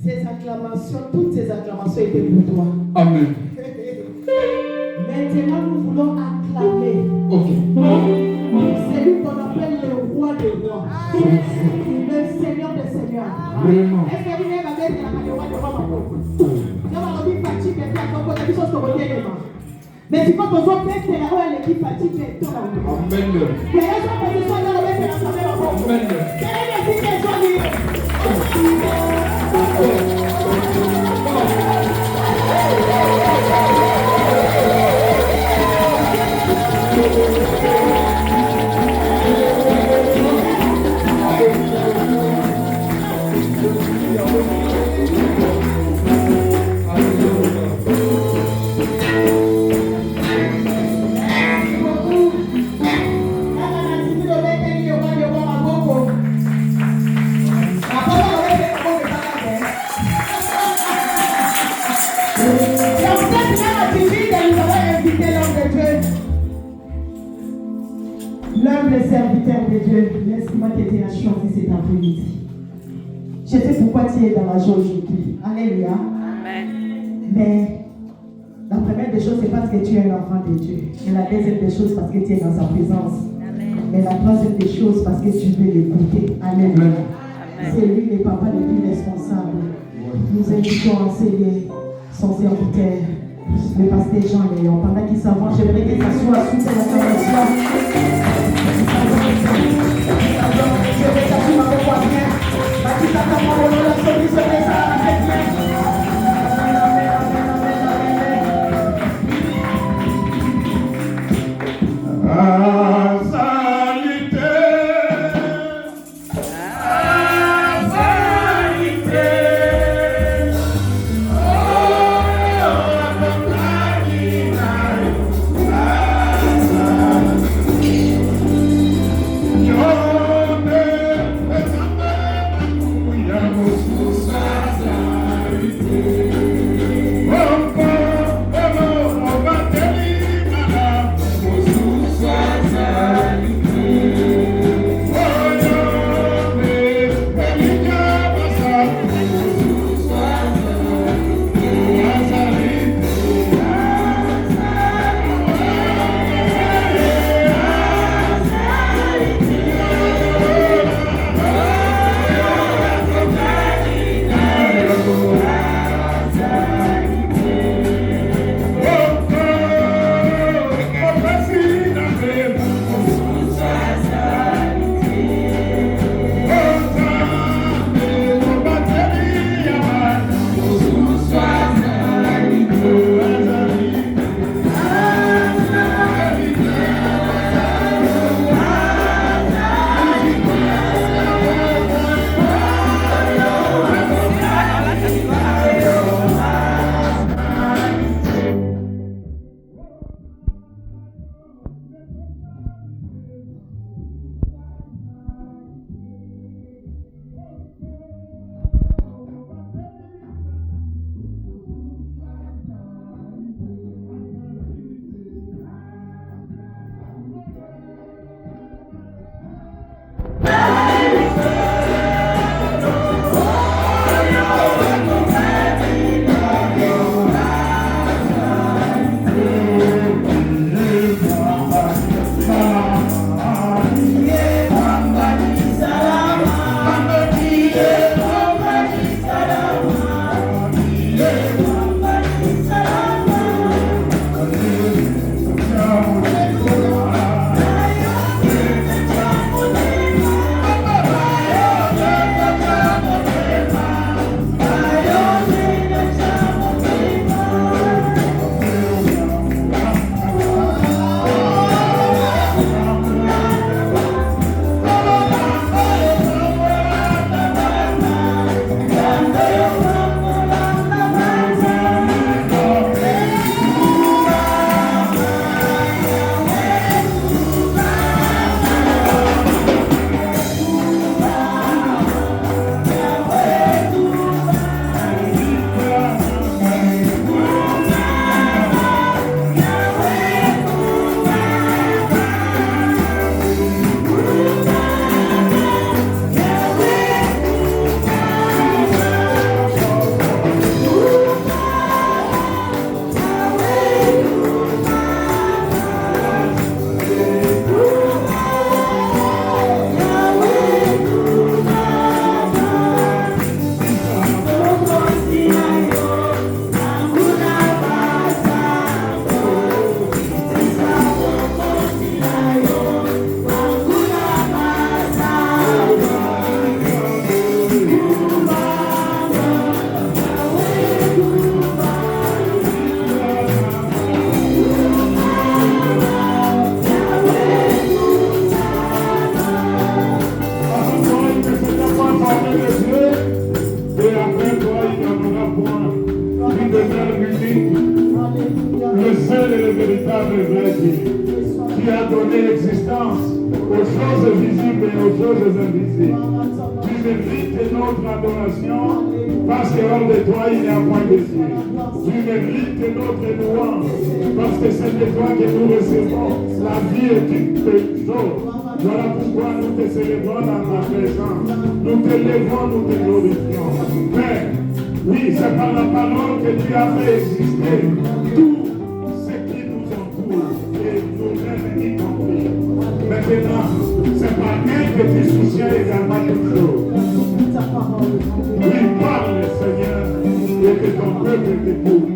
Ces acclamations, toutes ces acclamations étaient pour toi. Amen. Maintenant, nous voulons acclamer. C'est lui qu'on appelle le roi des rois. Le Seigneur des seigneurs. Vraiment. Est-ce que vous avez la roi des rois? Mais tu peux te faire mettre la roi l'équipe fatigue et toi. Amen. L'humble serviteur de Dieu, laisse-moi t'aider à choisir cet après-midi. Je sais pourquoi tu es dans la joie aujourd'hui. Alléluia. Amen. Mais la première des choses, c'est parce que tu es l'enfant de Dieu. Et la deuxième des choses, parce que tu es dans sa présence. Amen. Et la troisième des choses, parce que tu veux l'écouter. Alléluia. C'est lui le papa le plus responsable. Nous invitons à enseigner son serviteur, le pasteur Jean Léon. Pendant qu'il s'avance, j'aimerais que ça soit sous cette acclamation. Je vais t'appuyer ma voix bien. Bâtis ta maman, on a celui se met ça à la tête bien. choses invisibles. Tu mérites notre adoration, parce que hors de toi, il n'y a point de Dieu. Tu mérites notre louange, parce que c'est de toi que nous recevons la vie et toute chose. Voilà pourquoi nous te célébrons dans ta présence. Nous te levons, nous te glorifions. Père, oui, c'est par la parole que tu as fait exister tout ce qui nous entoure et nous-mêmes y compris. Maintenant, c'est par elle que tu soutiens également toutes choses. Oui, parle, Seigneur, et que ton peuple t'écoute.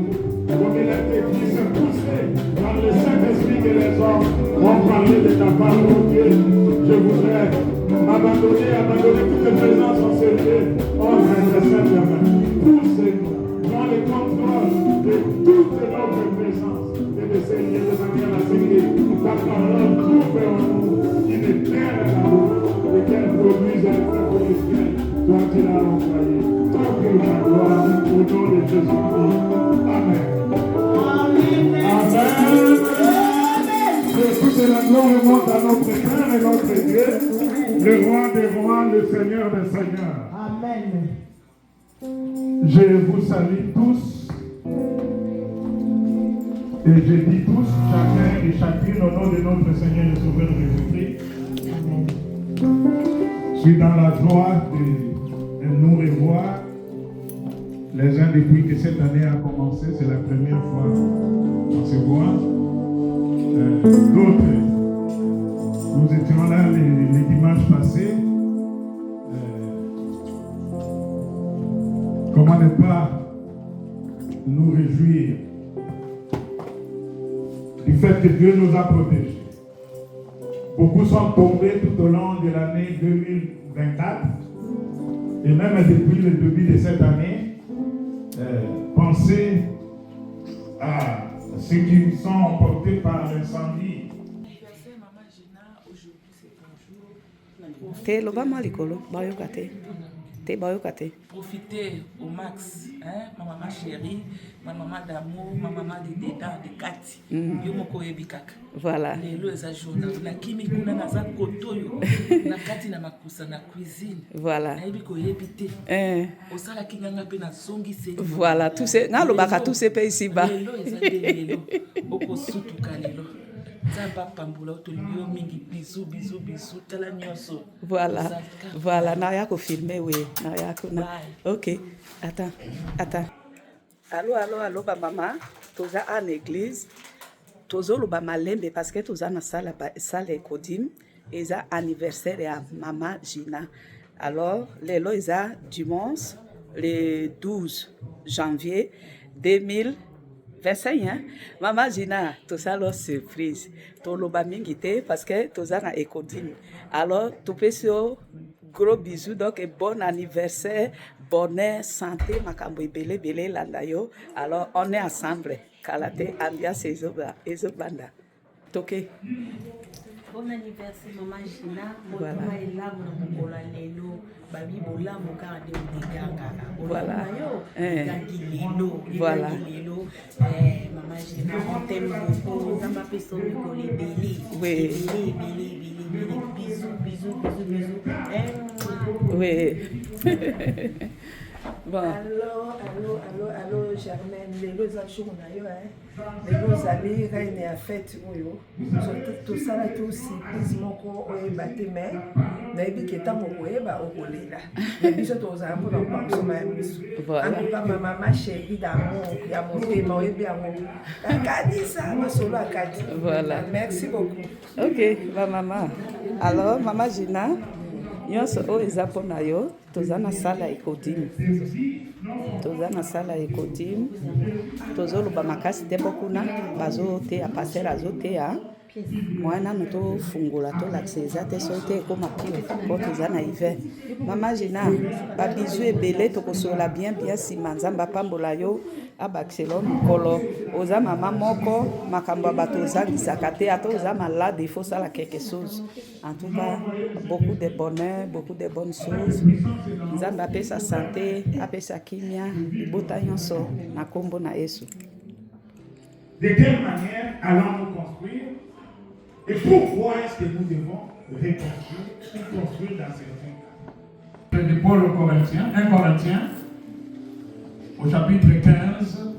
Comme il a été dit, c'est poussé par le Saint-Esprit que les hommes ont parlé de ta parole, Dieu. Je voudrais abandonner toute présence en sérieux. Oh, Saint Saint-Germain, pousse-nous dans le contrôle de toute notre présence et de Seigneur de manière à ce que ta parole trouve en nous une terre là-haut et qu'elle produise un fruit pour lequel toi tu l'as envoyé. Toi pour ta gloire, au nom de Jésus-Christ. Amen. Amen. Et toute la gloire monte à notre Père et notre Dieu, le roi des rois, le Seigneur des seigneurs. Amen. Je vous salue tous. Et je dis tous, chacun et chacune, au nom de notre Seigneur et Sauveur Jésus-Christ. Je suis dans la joie de nous revoir. Les uns depuis que cette année a commencé, c'est la première fois qu'on se voit. D'autres, nous étions là les dimanches passés. Comment ne pas nous réjouir du fait que Dieu nous a protégés. Beaucoup sont tombés tout au long de l'année 2024 et même depuis le début de cette année. Pensez à ceux qui sont emportés par l'incendie. Profitez au max, hein? Ma maman chérie, ma maman d'amour, ma maman de dedans, de Kati. Yo moko ebikaka. Voilà. Lelo eza journal. Na kimi kuna na za kotoyo. Na Kati na makusa na cuisine. Voilà. Na ebiko yebite. Osala kinganga pe na songi se. Voilà, tout c'est ngalo baka tout c'est pays ici bas. Lelo eza lelo. Oko sutuka lelo. Voilà, Nayako filmé, oui. Ok, attends. Allô, maman. Toza à l'église. Tozo lo ba malembe parce que toza na salle kodim. Eza anniversaire ya maman Gina. Alors, lelo eza dimanche, le 12 janvier 2025, hein? Maman Gina, tout ça, leur surprise. Tout le mingi parce que tout ça, na écodine. Alors, tout peut sur gros bisous, donc bon anniversaire, bonheur, santé, makambo belé landayo. Alors, on est ensemble. Kalate, ambiance ezobanda. Toké. Bon anniversaire, maman Gina. Voilà. Voilà. Voilà. Maman Gina, on t'aime beaucoup. Ça m'a fait son oui. Bisous. Oui. Bon. Allô, Germaine, les jours on a eu, les amis, reine et à fête, surtout tout ça, tout surprise, mon corps, batté, mais, n'ayez qui est à mon coin, au relais là. Les bisous, tous un peu dans le parcours, ma maman chérie d'amour, qui a monté, m'a bien mon. Acadie, ça, ma solo Acadie. Voilà. Merci beaucoup. Ok, ma maman. Alors, maman Gina. Nyonso o eza pona yo toza na sala ekodim tozoloba makasi te bokuna bazoteya paster azoteya mwana no tofungola tolakisa eza te so te ekoma pio po toza na hiver. Mama Gina babizu ebele tokosola bien nsima nzambe apambola yo abakisela mikolo oza mama moko makambo ya bato ozangisaka te ata oza malade il faut sala quelque chose. En tout cas, beaucoup de bonheur, beaucoup de bonnes choses. Nzambe apesa santé, apesa kimia, ibota nyonso na kombo na Yesu. De quelle manière allons-nous construire et pourquoi est-ce que nous devons reconstruire pour construire dans certains cas. C'est de Paul aux Corinthiens, 1 Corinthiens, au chapitre 15,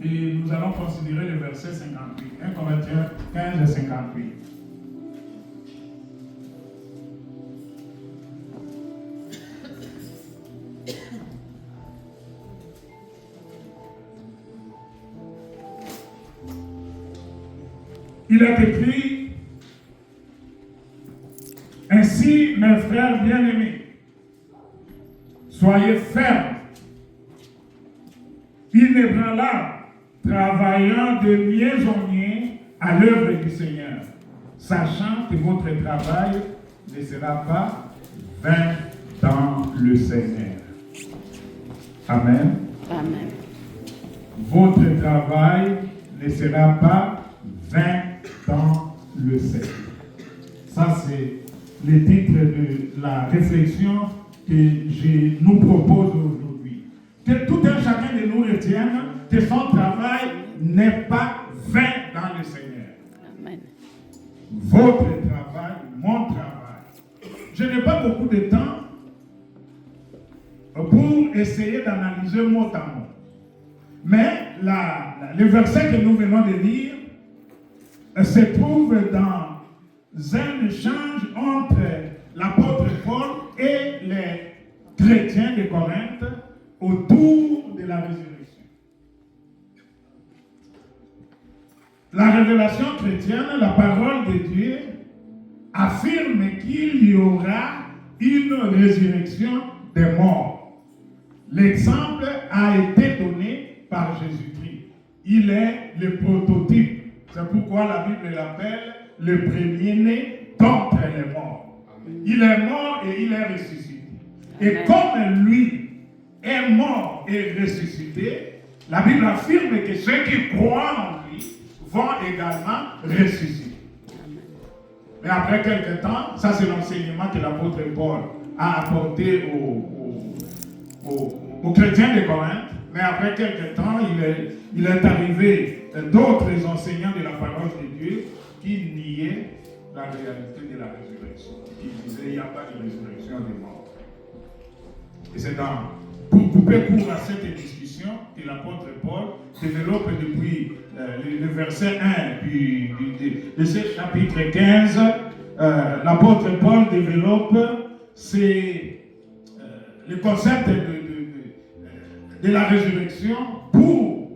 et nous allons considérer le verset 58. 1 Corinthiens 15 et 58. Il est écrit: ainsi, mes frères bien-aimés, soyez fermes, inébranlables, travaillant de mieux en mieux à l'œuvre du Seigneur, sachant que votre travail ne sera pas vain dans le Seigneur. Amen. Amen. Votre travail ne sera pas vain dans le Seigneur. Ça, c'est le titre de la réflexion que je nous propose aujourd'hui. Que tout un chacun de nous retienne que son travail n'est pas vain dans le Seigneur. Amen. Votre travail, mon travail. Je n'ai pas beaucoup de temps pour essayer d'analyser mot à mot. Mais le verset que nous venons de lire se trouve dans un échange entre l'apôtre Paul et les chrétiens de Corinthe autour de la résurrection. La révélation chrétienne, la parole de Dieu, affirme qu'il y aura une résurrection des morts. L'exemple a été donné par Jésus-Christ. Il est le prototype. C'est pourquoi la Bible l'appelle le premier-né d'entre les morts. Il est mort et il est ressuscité. Et comme lui est mort et ressuscité, la Bible affirme que ceux qui croient en lui vont également ressusciter. Mais après quelque temps, ça c'est l'enseignement que l'apôtre Paul a apporté aux chrétiens de Corinthe. Mais après quelque temps, il est arrivé d'autres enseignants de la parole de Dieu qui niaient la réalité de la résurrection. Qui disaient qu'il n'y a pas de résurrection des morts. Et c'est pour couper court à cette discussion que l'apôtre Paul développe depuis le verset 1 de ce chapitre 15. L'apôtre Paul développe le concept de la résurrection pour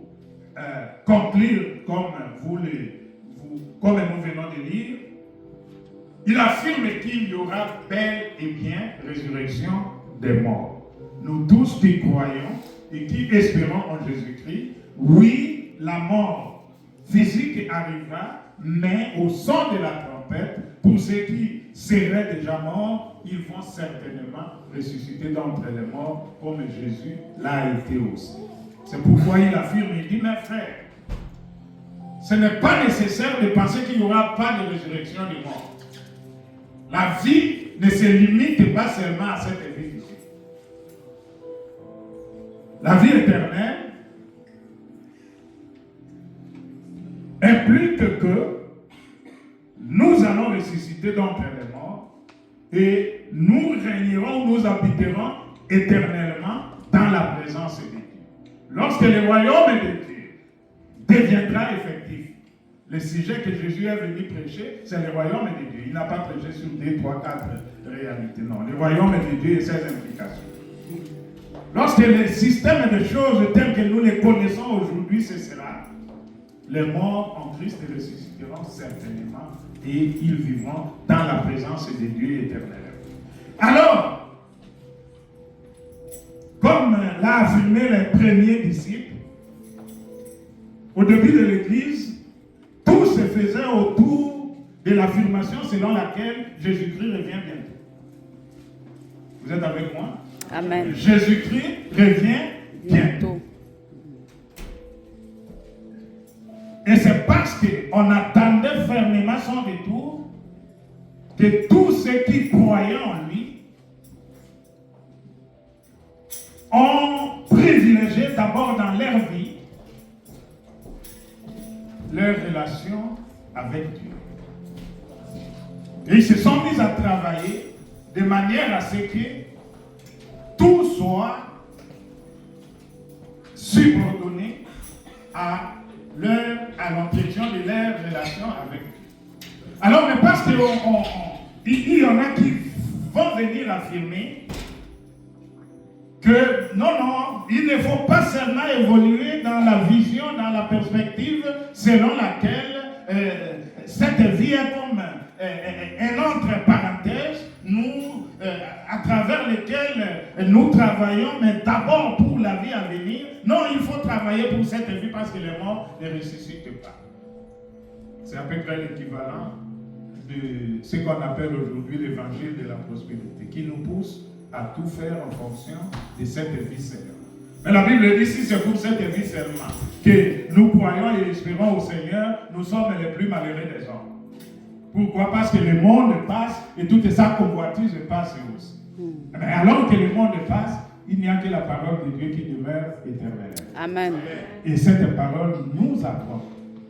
conclure, comme nous venons de lire. Il affirme qu'il y aura bel et bien résurrection des morts. Nous tous qui croyons et qui espérons en Jésus-Christ, oui, la mort physique arrivera, mais au son de la trompette, pour ceux qui seraient déjà morts, ils vont certainement ressusciter d'entre les morts, comme Jésus l'a été aussi. C'est pourquoi il affirme, il dit, mes frères, ce n'est pas nécessaire de penser qu'il n'y aura pas de résurrection des morts. La vie ne se limite pas seulement à cette vie ici. La vie éternelle implique que nous allons ressusciter d'entre les morts et nous régnerons, nous habiterons éternellement dans la présence de Dieu. Lorsque le royaume de Dieu deviendra effectif, le sujet que Jésus est venu prêcher, c'est le royaume de Dieu. Il n'a pas prêché sur 2, 3, 4 réalités. Non, le royaume de Dieu et ses implications. Lorsque le système de choses tel que nous les connaissons aujourd'hui cessera, les morts en Christ ressusciteront certainement et ils vivront dans la présence de Dieu éternel. Alors, comme l'a affirmé les premiers disciples, au début de l'Église, tout se faisait autour de l'affirmation selon laquelle Jésus-Christ revient bientôt. Vous êtes avec moi? Amen. Jésus-Christ revient bientôt. Et c'est parce qu'on attendait fermement son retour que tous ceux qui croyaient en lui ont privilégié d'abord dans leur vie leur relation avec Dieu. Et ils se sont mis à travailler de manière à ce que tout soit subordonné à l'entretien de leur relation avec Dieu. Alors, mais parce qu'il y en a qui vont venir affirmer que non, il ne faut pas seulement évoluer dans la vision, dans la perspective selon laquelle cette vie est comme un entre parenthèses, à travers lesquelles nous travaillons, mais d'abord pour la vie à venir. Non, il faut travailler pour cette vie parce que les morts ne ressuscitent pas. C'est à peu près l'équivalent de ce qu'on appelle aujourd'hui l'évangile de la prospérité, qui nous pousse à tout faire en fonction de cette vie seulement. Mais la Bible dit, si c'est pour cette vie seulement que nous croyons et espérons au Seigneur, nous sommes les plus malheureux des hommes. Pourquoi? Parce que le monde passe et toute sa convoitise passe aussi. Mais alors que le monde passe, il n'y a que la parole de Dieu qui demeure éternelle. Amen. Et cette parole nous apprend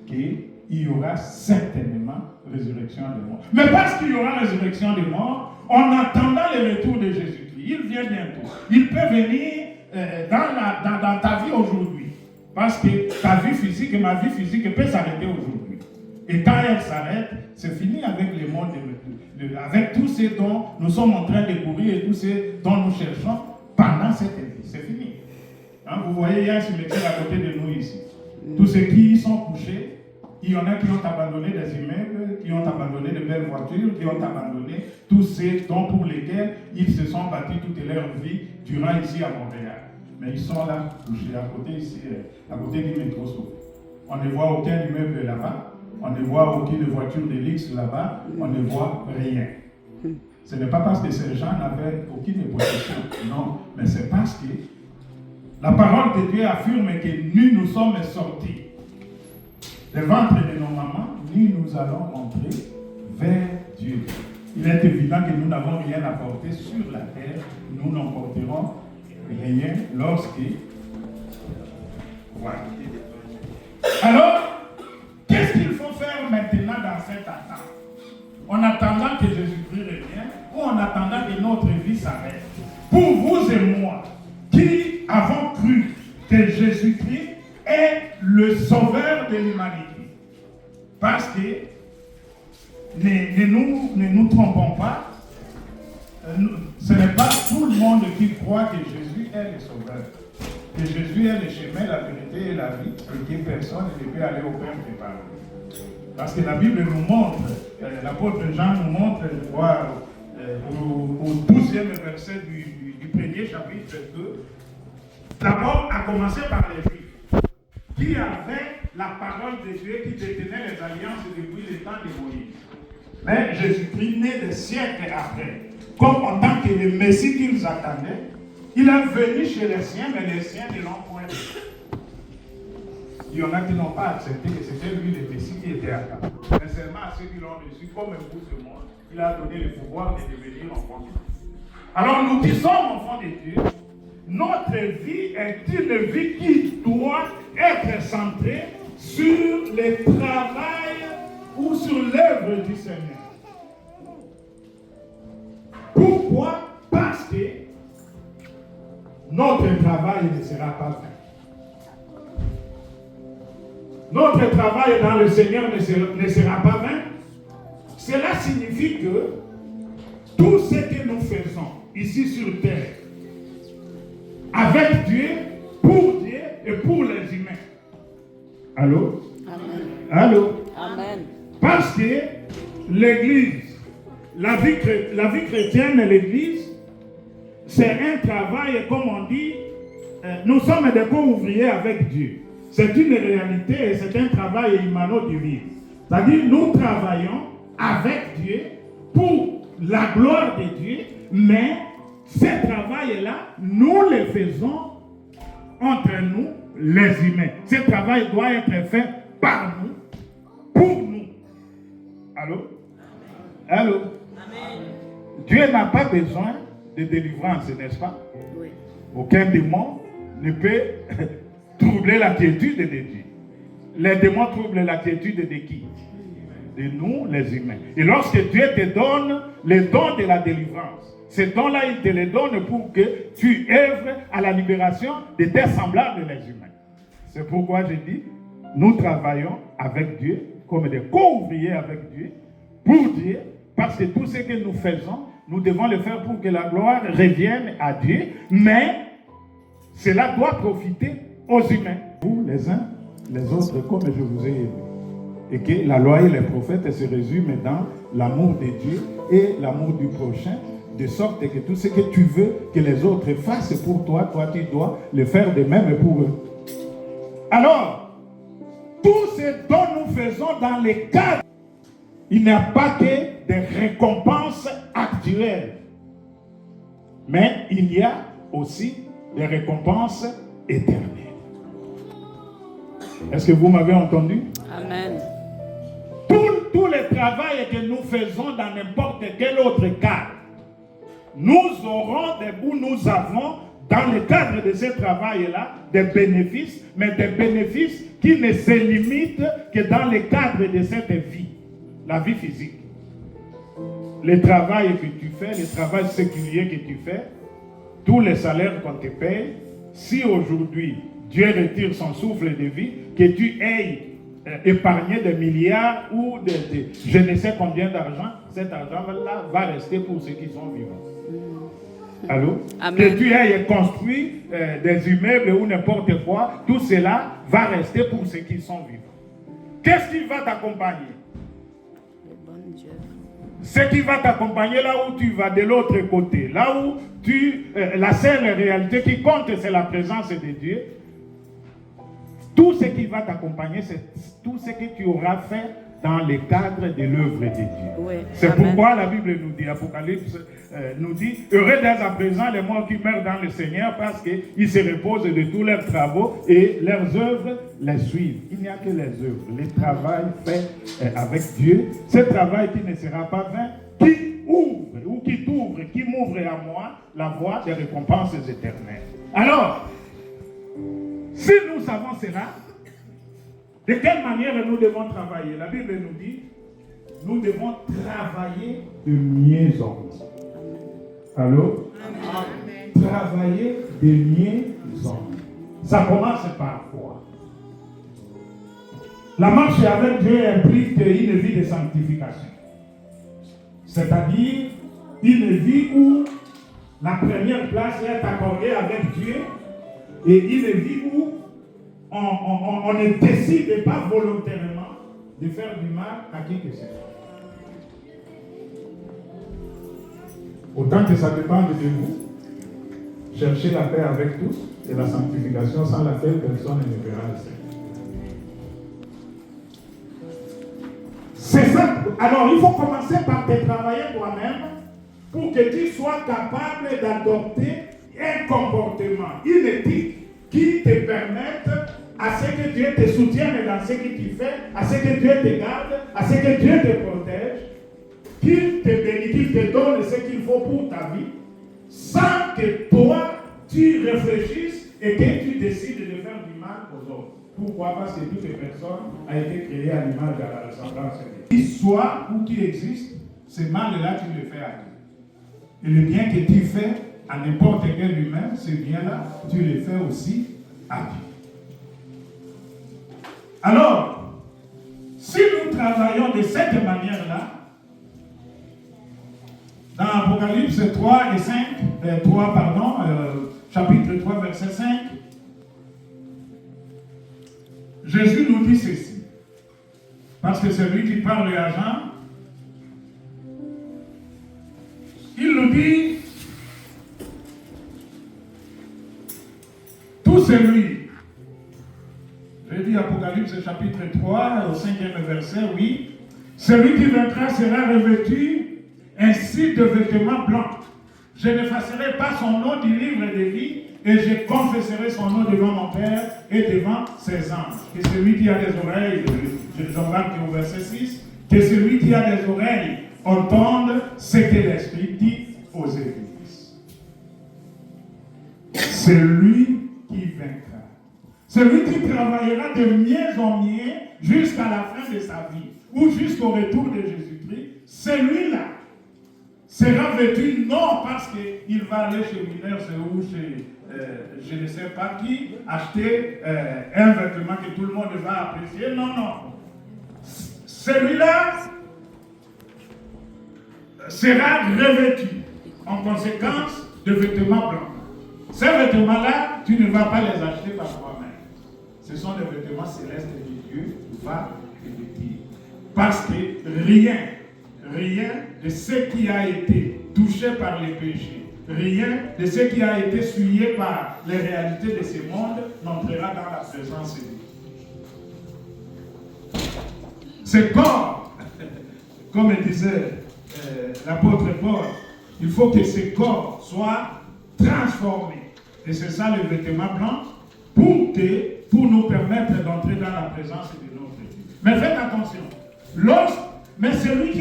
qu'il y aura certainement résurrection des morts. Mais parce qu'il y aura résurrection des morts, en attendant le retour de Jésus-Christ, il vient bientôt. Il peut venir dans ta vie aujourd'hui. Parce que ta vie physique et ma vie physique peut s'arrêter aujourd'hui. Et quand elle s'arrête, c'est fini avec le monde, avec tout ce dont nous sommes en train de courir et tout ce dont nous cherchons pendant cette vie. C'est fini. Hein, vous voyez, il y a un cimetière à côté de nous ici. Tous ceux qui y sont couchés, il y en a qui ont abandonné des immeubles, qui ont abandonné de belles voitures, qui ont abandonné tous ces dons pour lesquels ils se sont battus toute leur vie durant ici à Montréal. Mais ils sont là, couchés à côté ici, à côté du métro. On ne voit aucun immeuble là-bas. On ne voit aucune voiture de luxe là-bas, on ne voit rien. Ce n'est pas parce que ces gens n'avaient aucune possession, non, mais c'est parce que la parole de Dieu affirme que nous sommes sortis du ventre de nos mamans, nous allons rentrer vers Dieu. Il est évident que nous n'avons rien apporté sur la terre, nous n'emporterons rien lorsque... Voilà. Alors, qu'est-ce qu'il faut faire maintenant dans cette attente? En attendant que Jésus-Christ revienne ou en attendant que notre vie s'arrête? Pour vous et moi, qui avons cru que Jésus-Christ est le sauveur de l'humanité. Parce que, ne nous trompons pas, ce n'est pas tout le monde qui croit que Jésus est le sauveur. Que Jésus est le chemin, la vérité et la vie, et que personne ne peut aller au Père que par lui. Parce que la Bible nous montre, l'apôtre Jean nous montre, je crois, au 12e verset du premier chapitre 2, d'abord à commencer par les Juifs, qui avaient la parole de Dieu, qui détenait les alliances depuis le temps de Moïse. Mais Jésus-Christ, né des siècles après, comme en tant que le Messie qu'ils attendaient, il est venu chez les siens, mais les siens ne l'ont point fait. Il y en a qui n'ont pas accepté que c'était lui le Messie qui était à table. Mais seulement à ceux qui l'ont reçu, comme un bout de monde, il a donné le pouvoir de devenir enfant de Dieu. Alors nous qui sommes enfants de Dieu, notre vie est une vie qui doit être centrée sur le travail ou sur l'œuvre du Seigneur. Pourquoi? Parce que notre travail ne sera pas vain. Notre travail dans le Seigneur ne sera pas vain. Cela signifie que tout ce que nous faisons ici sur terre, avec Dieu, pour Dieu et pour les humains. Allô? Amen. Allô? Amen. Parce que l'Église, la vie chrétienne et l'Église, c'est un travail, comme on dit, nous sommes des co-ouvriers avec Dieu. C'est une réalité et c'est un travail humano-divin. C'est-à-dire, nous travaillons avec Dieu pour la gloire de Dieu, mais ce travail-là, nous le faisons entre nous, les humains. Ce travail doit être fait par nous, pour nous. Allô? Allô? Amen. Dieu n'a pas besoin de délivrance, n'est-ce pas? Oui. Aucun démon ne peut troubler la quiétude de Dieu. Les démons troublent la quiétude de qui? de nous, les humains. Et lorsque Dieu te donne les dons de la délivrance, ces dons-là, il te les donne pour que tu œuvres à la libération de tes semblables, les humains. C'est pourquoi je dis, nous travaillons avec Dieu, comme des co-ouvriers avec Dieu, pour Dieu, parce que tout ce que nous faisons, nous devons le faire pour que la gloire revienne à Dieu, mais cela doit profiter aux humains, vous les uns, les autres, comme je vous ai aimé. Et que la loi et les prophètes se résument dans l'amour de Dieu et l'amour du prochain, de sorte que tout ce que tu veux que les autres fassent pour toi, toi tu dois le faire de même pour eux. Alors, tout ce dont nous faisons dans les cadres, il n'y a pas que des récompenses actuelles, mais il y a aussi des récompenses éternelles. Est-ce que vous m'avez entendu? Amen. Tout le travail que nous faisons dans n'importe quel autre cadre, nous avons dans le cadre de ce travail-là des bénéfices, mais des bénéfices qui ne se limitent que dans le cadre de cette vie, la vie physique. Le travail que tu fais, le travail séculier que tu fais, tous les salaires qu'on te paye, si aujourd'hui Dieu retire son souffle de vie, que tu aies épargné des milliards ou je ne sais combien d'argent, cet argent-là va rester pour ceux qui sont vivants. Allô? Amen. Que tu aies construit des immeubles ou n'importe quoi, tout cela va rester pour ceux qui sont vivants. Qu'est-ce qui va t'accompagner? Le bon Dieu. Ce qui va t'accompagner là où tu vas de l'autre côté, là où la seule réalité qui compte, c'est la présence de Dieu. Tout ce qui va t'accompagner, c'est tout ce que tu auras fait dans le cadre de l'œuvre de Dieu. Oui. C'est Amen. pourquoi la Bible nous dit, Apocalypse nous dit, heureux dès à présent les morts qui meurent dans le Seigneur parce qu'ils se reposent de tous leurs travaux et leurs œuvres les suivent. Il n'y a que les œuvres, le travail fait avec Dieu, ce travail qui ne sera pas vain, qui ouvre ou qui t'ouvre, qui m'ouvre à moi la voie des récompenses éternelles. Alors, si nous savons cela, de quelle manière nous devons travailler? La Bible nous dit, nous devons travailler de mieux en mieux. Allô? Amen. Travailler de mieux en mieux. Ça commence par quoi? La marche avec Dieu implique une vie de sanctification. C'est-à-dire une vie où la première place est accordée avec Dieu et une vie où on ne décide pas volontairement de faire du mal à qui que ce soit. Autant que ça dépend de vous, cherchez la paix avec tous et la sanctification sans laquelle personne ne verra le Seigneur. C'est ça. Alors il faut commencer par te travailler toi-même pour que tu sois capable d'adopter un comportement, une éthique qui te permette à ce que Dieu te soutienne dans ce que tu fais, à ce que Dieu te garde, à ce que Dieu te protège, qu'il te bénisse, qu'il te donne ce qu'il faut pour ta vie, sans que toi, tu réfléchisses et que tu décides de faire du mal aux autres. Pourquoi? Parce que toute personne a été créée à l'image et à la ressemblance de Dieu. Qu'il soit ou qu'il existe, ce mal-là, tu le fais à Dieu. Et le bien que tu fais à n'importe quel humain, ce bien-là, tu le fais aussi à Dieu. Alors, si nous travaillons de cette manière-là, dans Apocalypse 3 et 5, chapitre 3, verset 5, Jésus nous dit ceci. Parce que c'est lui qui parle à Jean. Il nous dit, tout celui, je dis Apocalypse chapitre 3, au 5e verset, oui, celui qui vaincra sera revêtu ainsi de vêtements blancs. Je n'effacerai pas son nom du livre de vie et je confesserai son nom devant mon Père et devant ses anges. Que celui qui a des oreilles, je remarque au verset 6, que celui qui a des oreilles entende ce que l'Esprit dit aux églises. Celui qui vaincra. Celui qui travaillera de mieux en mieux jusqu'à la fin de sa vie. ou jusqu'au retour de Jésus-Christ, celui-là sera vêtu non parce qu'il va aller chez Winners ou chez je ne sais pas qui, acheter un vêtement que tout le monde va apprécier. Non, non. Celui-là sera revêtu en conséquence de vêtements blancs. Ces vêtements-là, tu ne vas pas les acheter par toi-même. Ce sont des vêtements célestes que Dieu va te vêtir. Parce que rien de ce qui a été touché par les péchés, rien de ce qui a été souillé par les réalités de ce monde n'entrera dans la présence de Dieu. Ce corps, comme disait l'apôtre Paul, il faut que ce corps soit transformé. Et c'est ça le vêtement blanc pour nous permettre d'entrer dans la présence de notre Dieu. Mais faites attention. Mais celui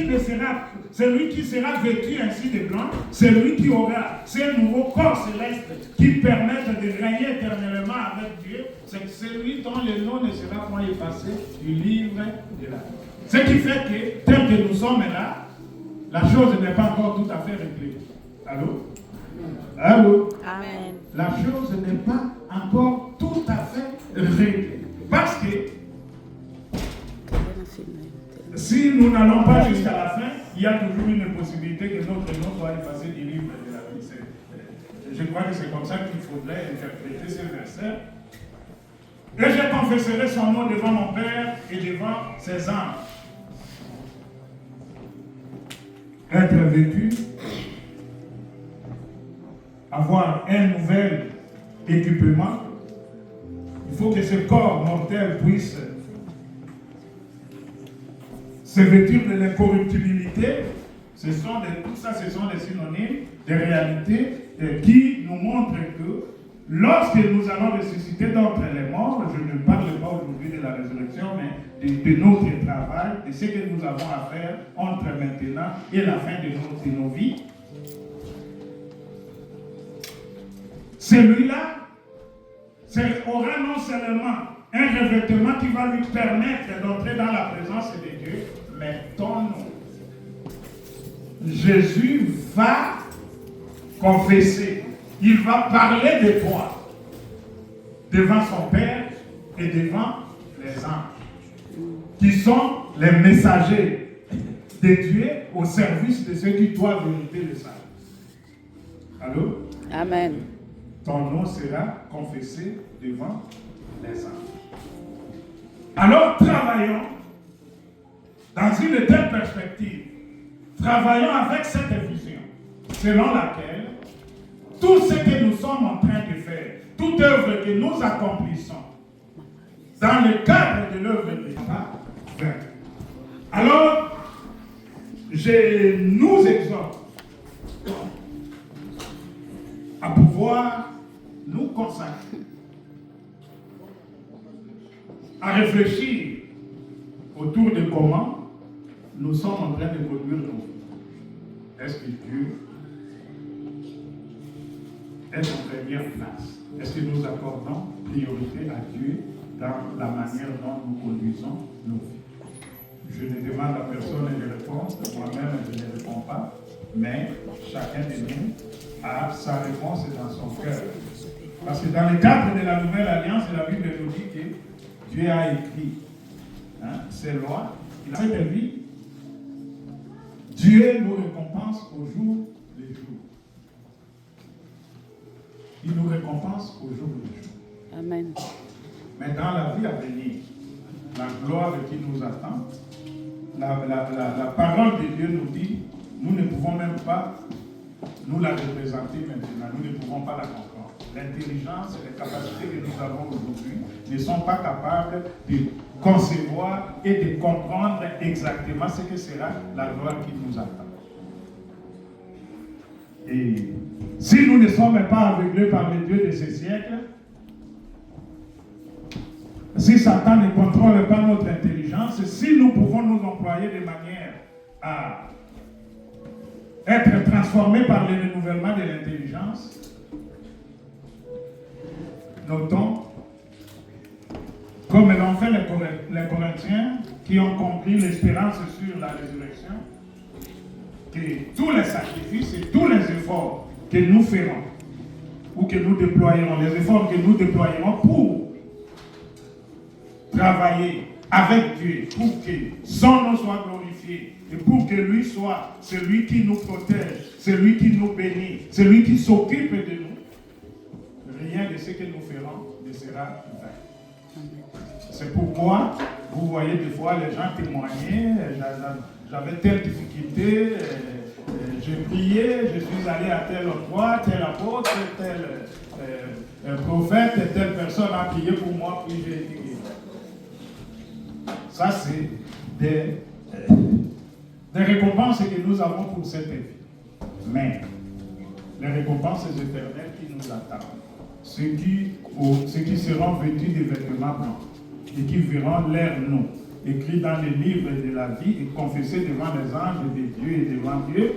qui sera vêtu ainsi de blanc, celui qui aura ce nouveau corps céleste qui permettent de régner éternellement avec Dieu, c'est celui dont le nom ne sera point effacé du livre de la vie. Ce qui fait que, tel que nous sommes là, la chose n'est pas encore tout à fait réglée. Allô? Allô? Amen. La chose n'est pas encore tout à fait réglée. Parce que si nous n'allons pas jusqu'à la fin, il y a toujours une possibilité que notre nom soit effacé du livre de la vie. Je crois que c'est comme ça qu'il faudrait interpréter ce verset. Et je confesserai son nom devant mon Père et devant ses anges. Être vêtu, avoir un nouvel équipement, il faut que ce corps mortel puisse se vêtir de l'incorruptibilité. Tout ça, ce sont des synonymes, des réalités qui nous montrent que lorsque nous allons ressusciter d'entre les morts, je ne parle pas aujourd'hui de la résurrection, mais de notre travail, de ce que nous avons à faire entre maintenant et la fin de nos vies. Celui-là aura non seulement un revêtement qui va lui permettre d'entrer dans la présence de Dieu, mais ton nom. Jésus va confesser, il va parler de toi devant son Père et devant les anges, qui sont les messagers de Dieu au service de ceux qui doivent vériter le salut. Allô? Amen. Ton nom sera confessé devant les anges. Alors travaillons dans une telle perspective. Travaillons avec cette vision, selon laquelle tout ce que nous sommes en train de faire, toute œuvre que nous accomplissons, dans le cadre de l'œuvre de Papa, alors, je nous exhorte à pouvoir nous consacrer, à réfléchir autour de comment nous sommes en train de conduire nos vies. Est-ce que Dieu est en première place? Est-ce que nous accordons priorité à Dieu dans la manière dont nous conduisons nos vies? Je ne demande à personne de réponse, moi-même je ne réponds pas, mais chacun de nous a sa réponse dans son cœur. Parce que dans le cadre de la nouvelle alliance, la Bible nous dit que Dieu a écrit ces lois. Il a fait de vie. Dieu nous récompense au jour le jour. Il nous récompense au jour le jour. Amen. Mais dans la vie à venir, la gloire qui nous attend, la parole de Dieu nous dit, nous ne pouvons même pas nous la représenter maintenant, nous ne pouvons pas la comprendre. L'intelligence et les capacités que nous avons aujourd'hui ne sont pas capables de concevoir et de comprendre exactement ce que sera la gloire qui nous attend. Et si nous ne sommes pas aveuglés par le Dieu de ce siècle, si Satan ne contrôle pas notre intelligence, si nous pouvons nous employer de manière à être transformés par le renouvellement de l'intelligence, notons, comme l'ont fait les Corinthiens, qui ont compris l'espérance sur la résurrection, que tous les sacrifices et tous les efforts que nous ferons, ou que nous déployerons, les efforts que nous déployerons pour travailler avec Dieu, pour que son nom soit glorifié, et pour que lui soit celui qui nous protège, celui qui nous bénit, celui qui s'occupe de nous, rien de ce que nous ferons ne sera vain. C'est pourquoi, vous voyez des fois les gens témoigner, j'avais telle difficulté, j'ai prié, je suis allé à tel endroit, tel apôtre, tel prophète, telle personne a prié pour moi, puis j'ai été guéri. Ça, c'est des récompenses que nous avons pour cette vie. Mais les récompenses éternelles qui nous attendent, ceux qui seront vêtus de vêtements blancs et qui verront leur nom écrit dans les livres de la vie et confessés devant les anges de Dieu et devant Dieu,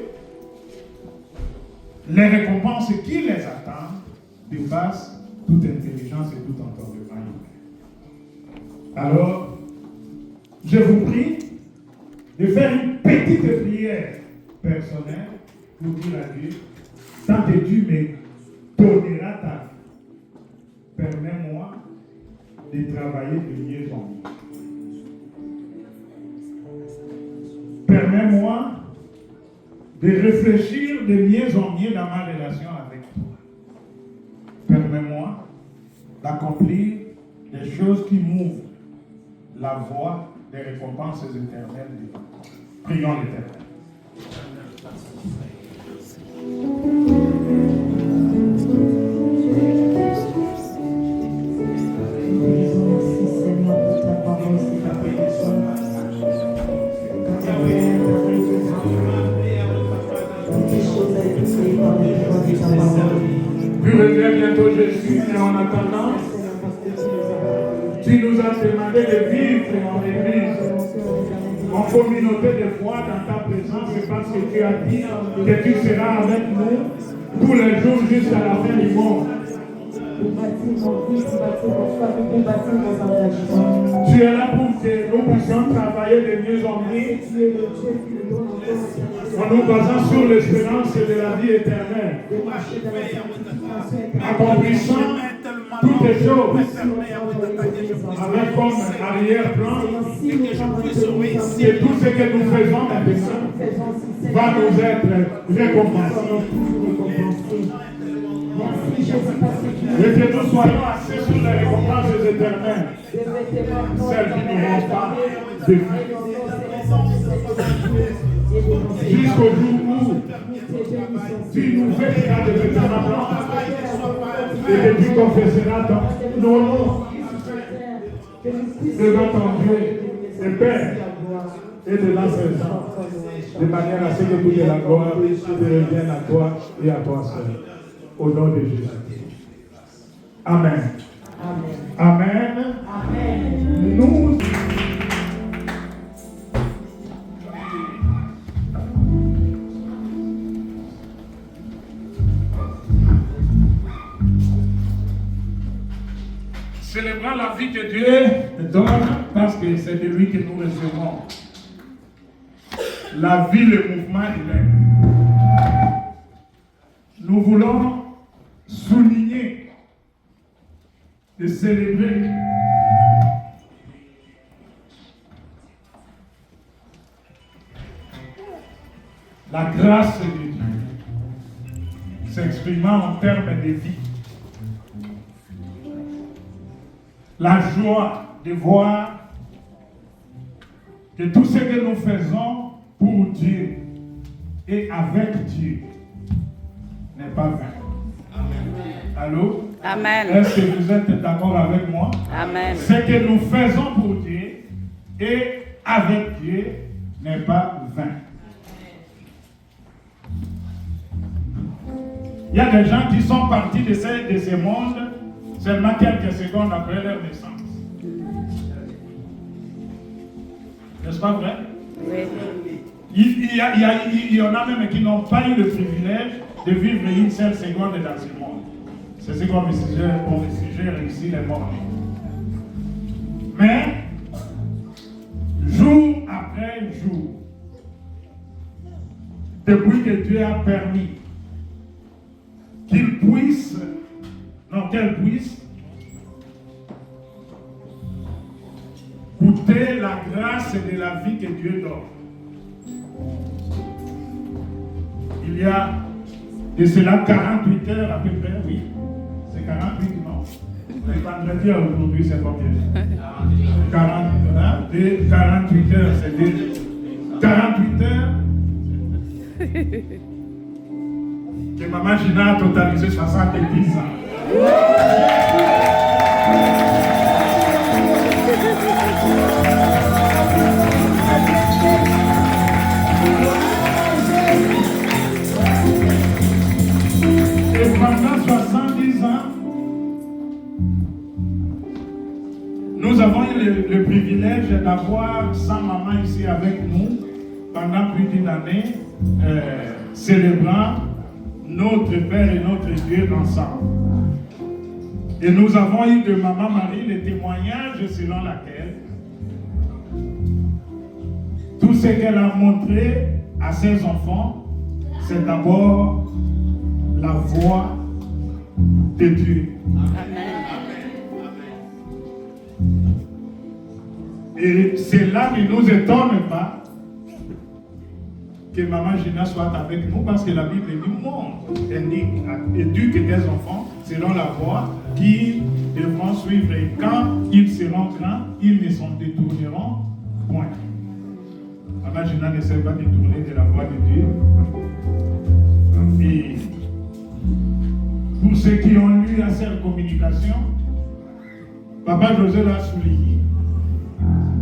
les récompenses qui les attendent dépassent toute intelligence et tout entendement humain. Alors, je vous prie de faire une petite prière personnelle pour dire à Dieu, tant que Dieu me donnera ta vie, permets-moi de travailler de mieux en mieux. Permets-moi de réfléchir de mieux en mieux dans ma relation avec toi. Permets-moi d'accomplir des choses qui m'ouvrent la voie des récompenses éternelles devant toi. Prions l'Éternel. Puis reviens bientôt Jésus, et en attendant, tu nous as demandé de vivre en Église, en communauté de foi dans ta présence, c'est parce que tu as dit que tu seras avec nous tous les jours jusqu'à la fin du monde. Tu es là pour que nous puissions travailler de mieux en mieux en nous basant sur l'espérance de la vie éternelle, accomplissant toutes les choses avec comme arrière-plan et tout ce que nous faisons maintenant va nous être récompensé. Et que nous soyons assis sur les récompenses éternelles, celles qui ne vont pas de vie. Jusqu'au jour où tu nous vêtiras de vêtements blancs et que tu confesseras nos noms devant ton Dieu et Père et de la présence, de manière à ce que toute la gloire te revienne à toi et à toi seul. Au nom de Jésus. Amen. Amen. Amen. Amen. Nous célébrons la vie que Dieu donne parce que c'est de lui que nous recevons la vie, le mouvement humain. Nous voulons souligner et célébrer la grâce de Dieu s'exprimant en termes de vie. La joie de voir que tout ce que nous faisons pour Dieu et avec Dieu n'est pas vain. Allô? Amen. Est-ce que vous êtes d'accord avec moi? Amen. Ce que nous faisons pour Dieu et avec Dieu n'est pas vain. Il y a des gens qui sont partis de ce monde seulement quelques secondes après leur naissance. N'est-ce pas vrai? Oui. Il y en a même qui n'ont pas eu le privilège de vivre une seule seconde dans ce monde. C'est ce qu'on suggère ici les morts. Mais, jour quel jour, depuis que Dieu a permis qu'elle puisse goûter la grâce de la vie que Dieu donne. Il y a de cela 48 heures à peu près, oui. C'est 48, non? Le vendredi aujourd'hui, c'est combien? 48 heures, c'est 48 heures que Maman Gina a totalisé 70 ans. Et pendant 70 ans, nous avons eu le privilège d'avoir sa maman ici avec nous pendant plus d'une année, célébrant notre Père et notre Dieu ensemble. Et nous avons eu de Maman Marie le témoignage selon laquelle tout ce qu'elle a montré à ses enfants, c'est d'abord la voix de Dieu. Et cela ne nous étonne pas que Maman Gina soit avec nous, parce que la Bible nous montre, elle dit, éduque tes enfants selon la voie qu'ils devront suivre, et quand ils seront grands, ils ne s'en détourneront point. Maman Gina ne s'est pas détournée de la voie de Dieu. Et pour ceux qui ont lu la seule communication, Papa José l'a souligné.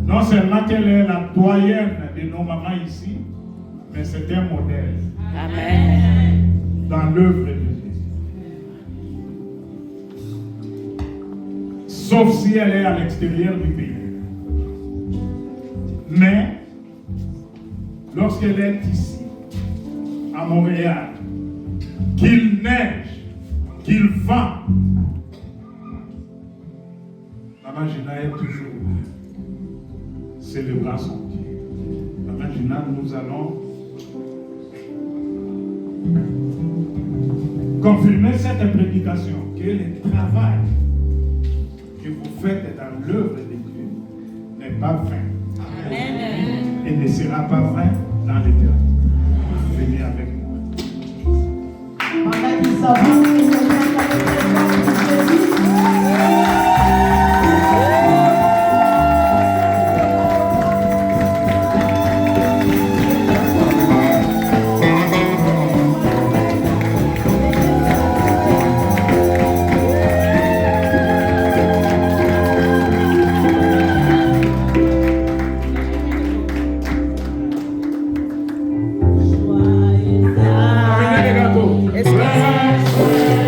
Non seulement qu'elle est la doyenne de nos mamans ici, mais c'est un modèle. Amen. Dans l'œuvre de Jésus. Sauf si elle est à l'extérieur du pays. Mais, lorsqu'elle est ici, à Montréal, qu'il neige, qu'il vent, Maman Gina est toujours célébrant son Dieu. Maman Gina, nous allons confirmer cette prédication, que le travail que vous faites dans l'œuvre de Dieu n'est pas vain. Amen. Et ne sera pas vain dans l'éternité. Venez avec moi. Pendant qu'il s'avoue, Est-ce que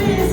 Yesu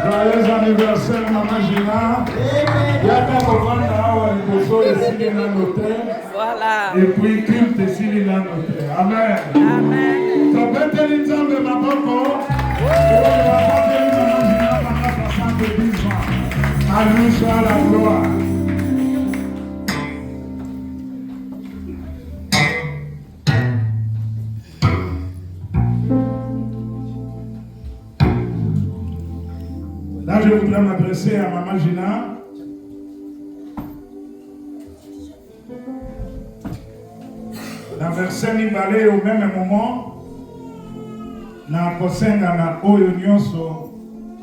Joyeux anniversaire, Maman Gina. Yaka Kovanda Awa Liboso ici dans l'hôtel. Voilà. Et puis culte ici dans l'hôtel. Amen. Amen. Topete Linzambe Maboko. Et on va porter Maman Gina pendant 70 ans. À lui soit la gloire. Là, je voudrais m'adresser à Maman Gina. Dans verset Nibale, au même moment, na kosenga na oyo nyonso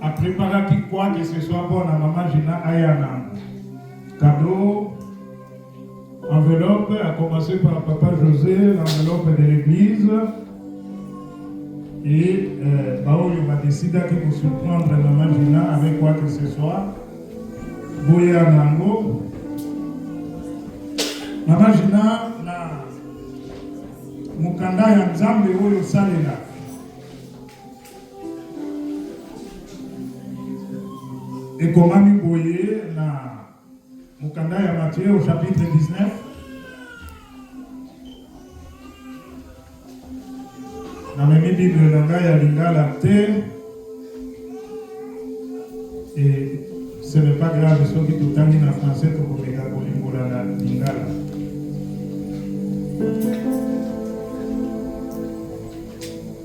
a préparé quoi que ce soit bon à Maman Gina ayana. Cadeau, enveloppe, à commencer par Papa José, l'enveloppe de l'église. Et Baoyo m'a décidé que pour surprendre Maman Gina avec quoi que ce soit. Boya Nango. Maman Gina na mukanda ya Nzambe oyo salela. Et comment mi boye na mukanda ya Matthieu au chapitre 19. Na memi Bible nanga ya lingala te. Et ce n'est pas grave, ceux qui tout en français pour les gars pour la lingala.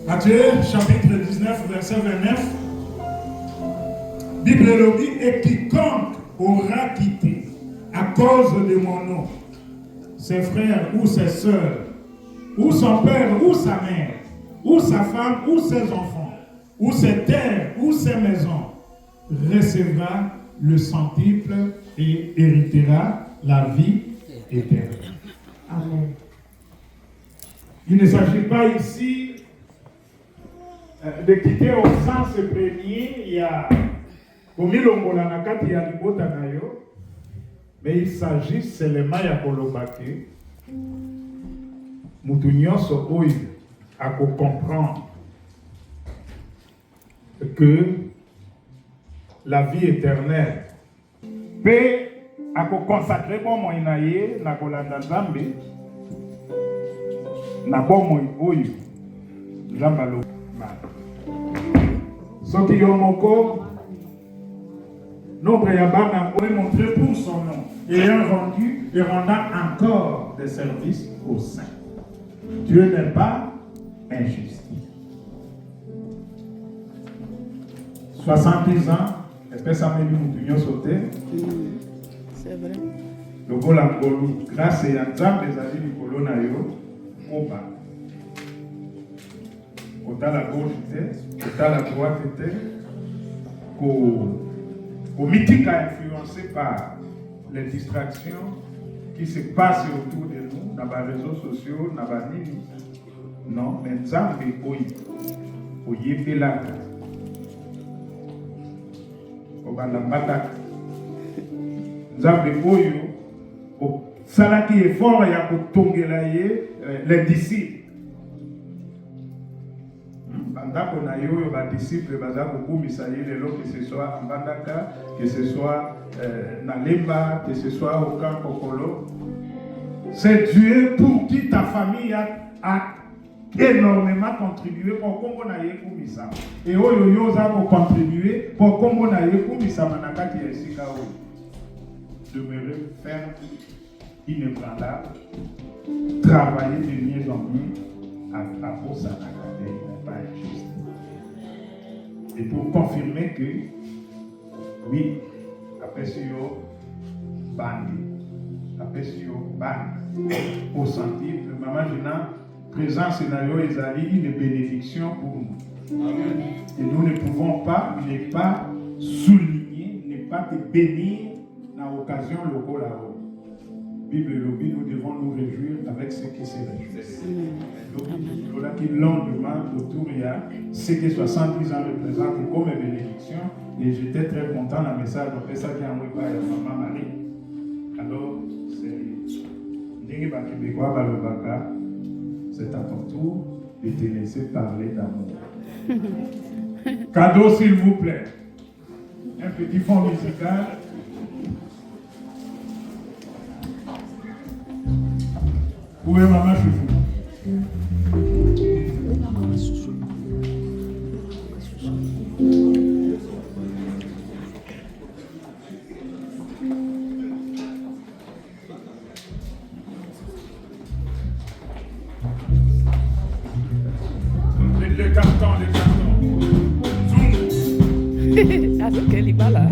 Matthieu chapitre 19 verset 29. Bible le dit, et quiconque aura quitté à cause de mon nom ses frères ou ses sœurs, ou son père ou sa mère, ou sa femme, ou ses enfants, ou ses terres, ou ses maisons, recevra le centuple et héritera la vie éternelle. Amen. Il ne s'agit pas ici de quitter au sens premier, il y a mais il s'agit seulement de kolobake mutu nyonso oyo à comprendre que la vie éternelle peut à consacrer bon moyenaye na kolanda Nzambe na bon moy oyo Nzambe lo soki yo moko nombre Yabana est montré pour son nom, ayant rendu et rendant encore des services aux saints. Dieu n'est pas injuste. 70 ans, espèce à Méli sauté. C'est vrai. Le Golangolu, grâce à Yanzam, les amis du Colonayo, Moba. Quand à la gauche était, quand à la droite était, au mythique influencé par les distractions qui se passent autour de nous, dans les réseaux sociaux, dans les lignes. Non, mais Nzambe au Yébelaka, au Balambatak. Nzambe oyo, au Salaki est fort, il y a pour tongelaye les disciples. Bandako na yo ba disciple baza kokumisa lelo que ce soit en Bandaka, que ce soit na Lemba, que ce soit au camp Kokolo. C'est Dieu pour qui ta famille a énormément contribué pour kombo na ye kumisa. Et oyo yo za ko contribuer pour kombo na ye kumisa manakati ya esika oyo. Demeurer ferme, inébranlable, travailler de mieux en mieux à force à pas injuste. Et pour confirmer que, oui, après ce bandi, après ce bandi, au centuple, Maman Gina, présent scénario Ezali, une bénédiction pour nous. Amen. Et nous ne pouvons pas, ne pas souligner, ne pas te bénir dans l'occasion locale là-haut. Bible lobby, nous devons nous réjouir avec ceux qui se réjouissent. Donc, là qui longuement autour, il y a ce que 70 ans représentent comme bénédiction. Et j'étais très content dans le message. Après ça, j'ai envoyé par Maman Marie. Alors, c'est à ton tour de te laisser parler d'amour. Cadeau, s'il vous plaît. un petit fond musical. Où est maman chouchou? Les cartons. Zoom. Avec quel là.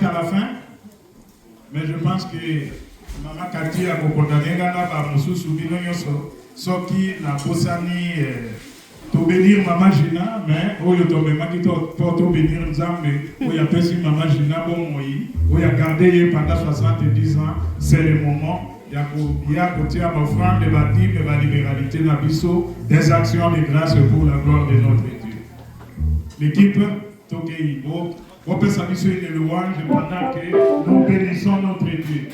à la fin, mais je pense que Maman Cathy a compris par Moussou Binonyoso, Soki n'a pas to bénir Maman Gina, mais au lieu de bénir Nzambe, où il y a perçu Maman Gina, où il a gardé pendant 70 ans, c'est le moment. Il y a côté à l'offrande de bâtir de la libéralité d'Abisso, des actions de grâce pour la gloire de notre Dieu. L'équipe Tokei, on peut s'habituer de louange pendant que nous bénissons notre Dieu.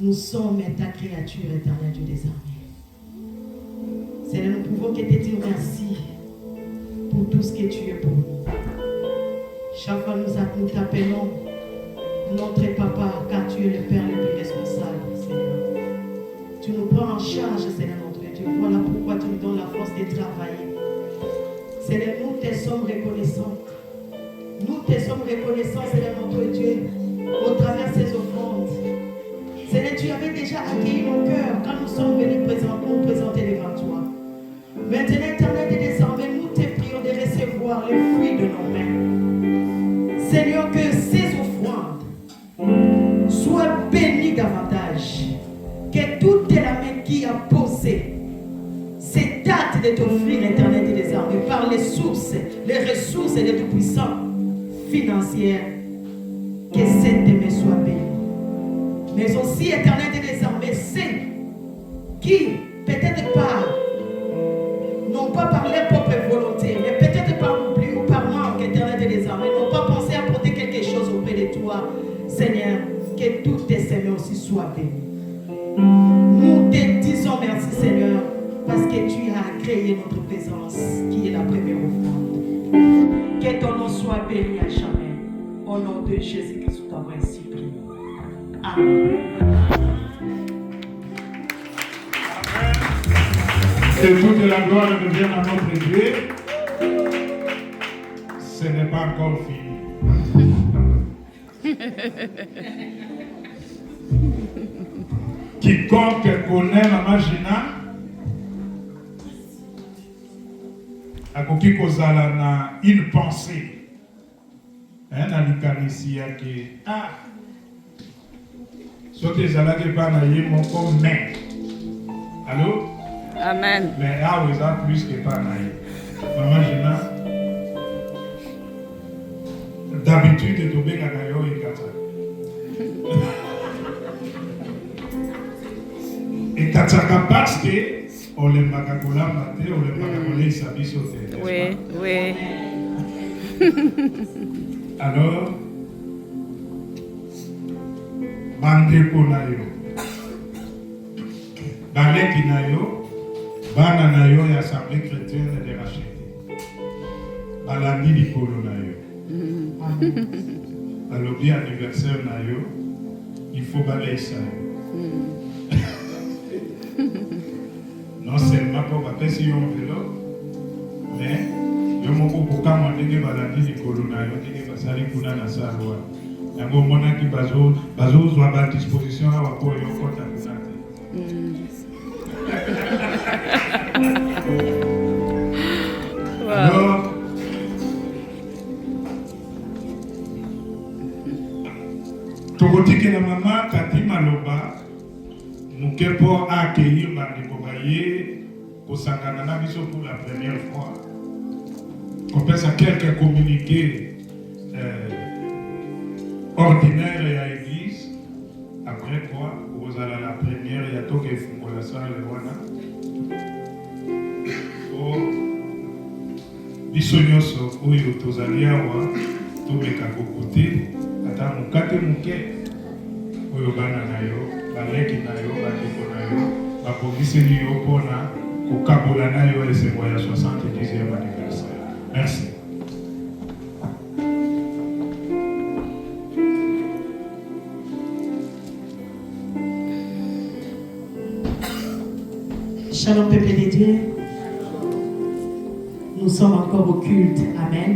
Nous sommes ta créature éternelle du désarmé. Seigneur, nous pouvons que te dire merci pour tout ce que tu es pour nous. Chaque fois nous t'appelons notre papa, car tu es le Père le plus responsable, Seigneur. Tu nous prends en charge, Seigneur notre Dieu. Voilà pourquoi tu nous donnes la force de travailler. Seigneur, nous te sommes reconnaissants. Nous te sommes reconnaissants, Seigneur notre Dieu, au travers de ces offrandes. Seigneur, tu avais déjà accueilli nos cœurs quand nous sommes venus nous présenter devant toi. Maintenant, éternel, désormais, nous te prions de recevoir les fruits de nos mains. Seigneur, que ces offrandes soient bénies davantage. Que toute la main qui a posé ces dates de t'offrir, éternel, désormais, par les ressources et les tout-puissants financières, que cette main soit bénie. Mais aussi, éternel, désormais, ceux qui, peut-être pas, n'ont pas par leur propre volonté, mais peut-être par oubli ou par manque, éternel, désormais, n'ont pas pensé à apporter quelque chose auprès de toi, Seigneur, que toutes tes semaines aussi soient bénies. Nous te disons merci, Seigneur, parce que tu as créé notre présence, qui est la première offrande. Que ton nom soit béni à jamais. Au nom de Jésus-Christ, nous t'avons ainsi prié. Amen. Que toute la gloire revienne à notre Dieu. Ce n'est pas encore fini. Quiconque connaît Maman Gina, akoki kozala na une pensée. Na likanisi yake. Soki ezalaki epai na ye moko mais. Allô? Amen. Mais awa eza plus qu'epai na ye. Maman Gina, d'habitude tobengaka yo ekatsaka. Ekatsaka parce que olembaka kolamba te, olembaka koleisa biso te. Oui, oui. Alors, bandeko na yo, baleki na yo, bana na yo ya assemblée chrétienne de racheter. Balandi likolo na yo. Alobi anniversaire na yo, il faut balayer ça. Non seulement pour passer sur un vélo, mais il y a beaucoup de gens qui ont baladé les colonnes, qui ont passé les colonnes dans sa loi. Il y a beaucoup de gens qui ont à disposition pour les comptes à alors, Togoti que la maman Kati Maloba nous pour accueillir Bandi Bobaye au Sanganana Biso pour la première fois. On pense à quelques communiqués ordinaires à l'église. Après quoi, vous allez à la première, il y a tout qui est pour la salle de Wana. Bisonyoso oyo tozali awa tobeka kokote ata mokate moke oyo bana na yo baleki na yo bandeko na yo babongiseli yo mpona kokabola na yo esengo ya 70e anniversaire. Merci. Shalom peuple de Dieu. Nous sommes encore au culte. Amen.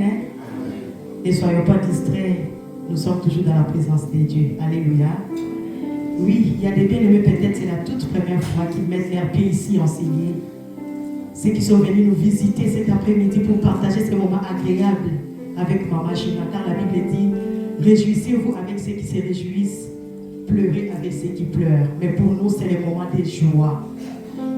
Ne soyons pas distraits. Nous sommes toujours dans la présence de Dieu. Alléluia. Oui, il y a des bien-aimés, peut-être c'est la toute première fois qu'ils mettent leurs pieds ici enseigner. Ceux qui sont venus nous visiter cet après-midi pour partager ce moment agréable avec Maman Gina. Car la Bible dit, réjouissez-vous avec ceux qui se réjouissent, pleurez avec ceux qui pleurent. Mais pour nous, c'est le moment de joie.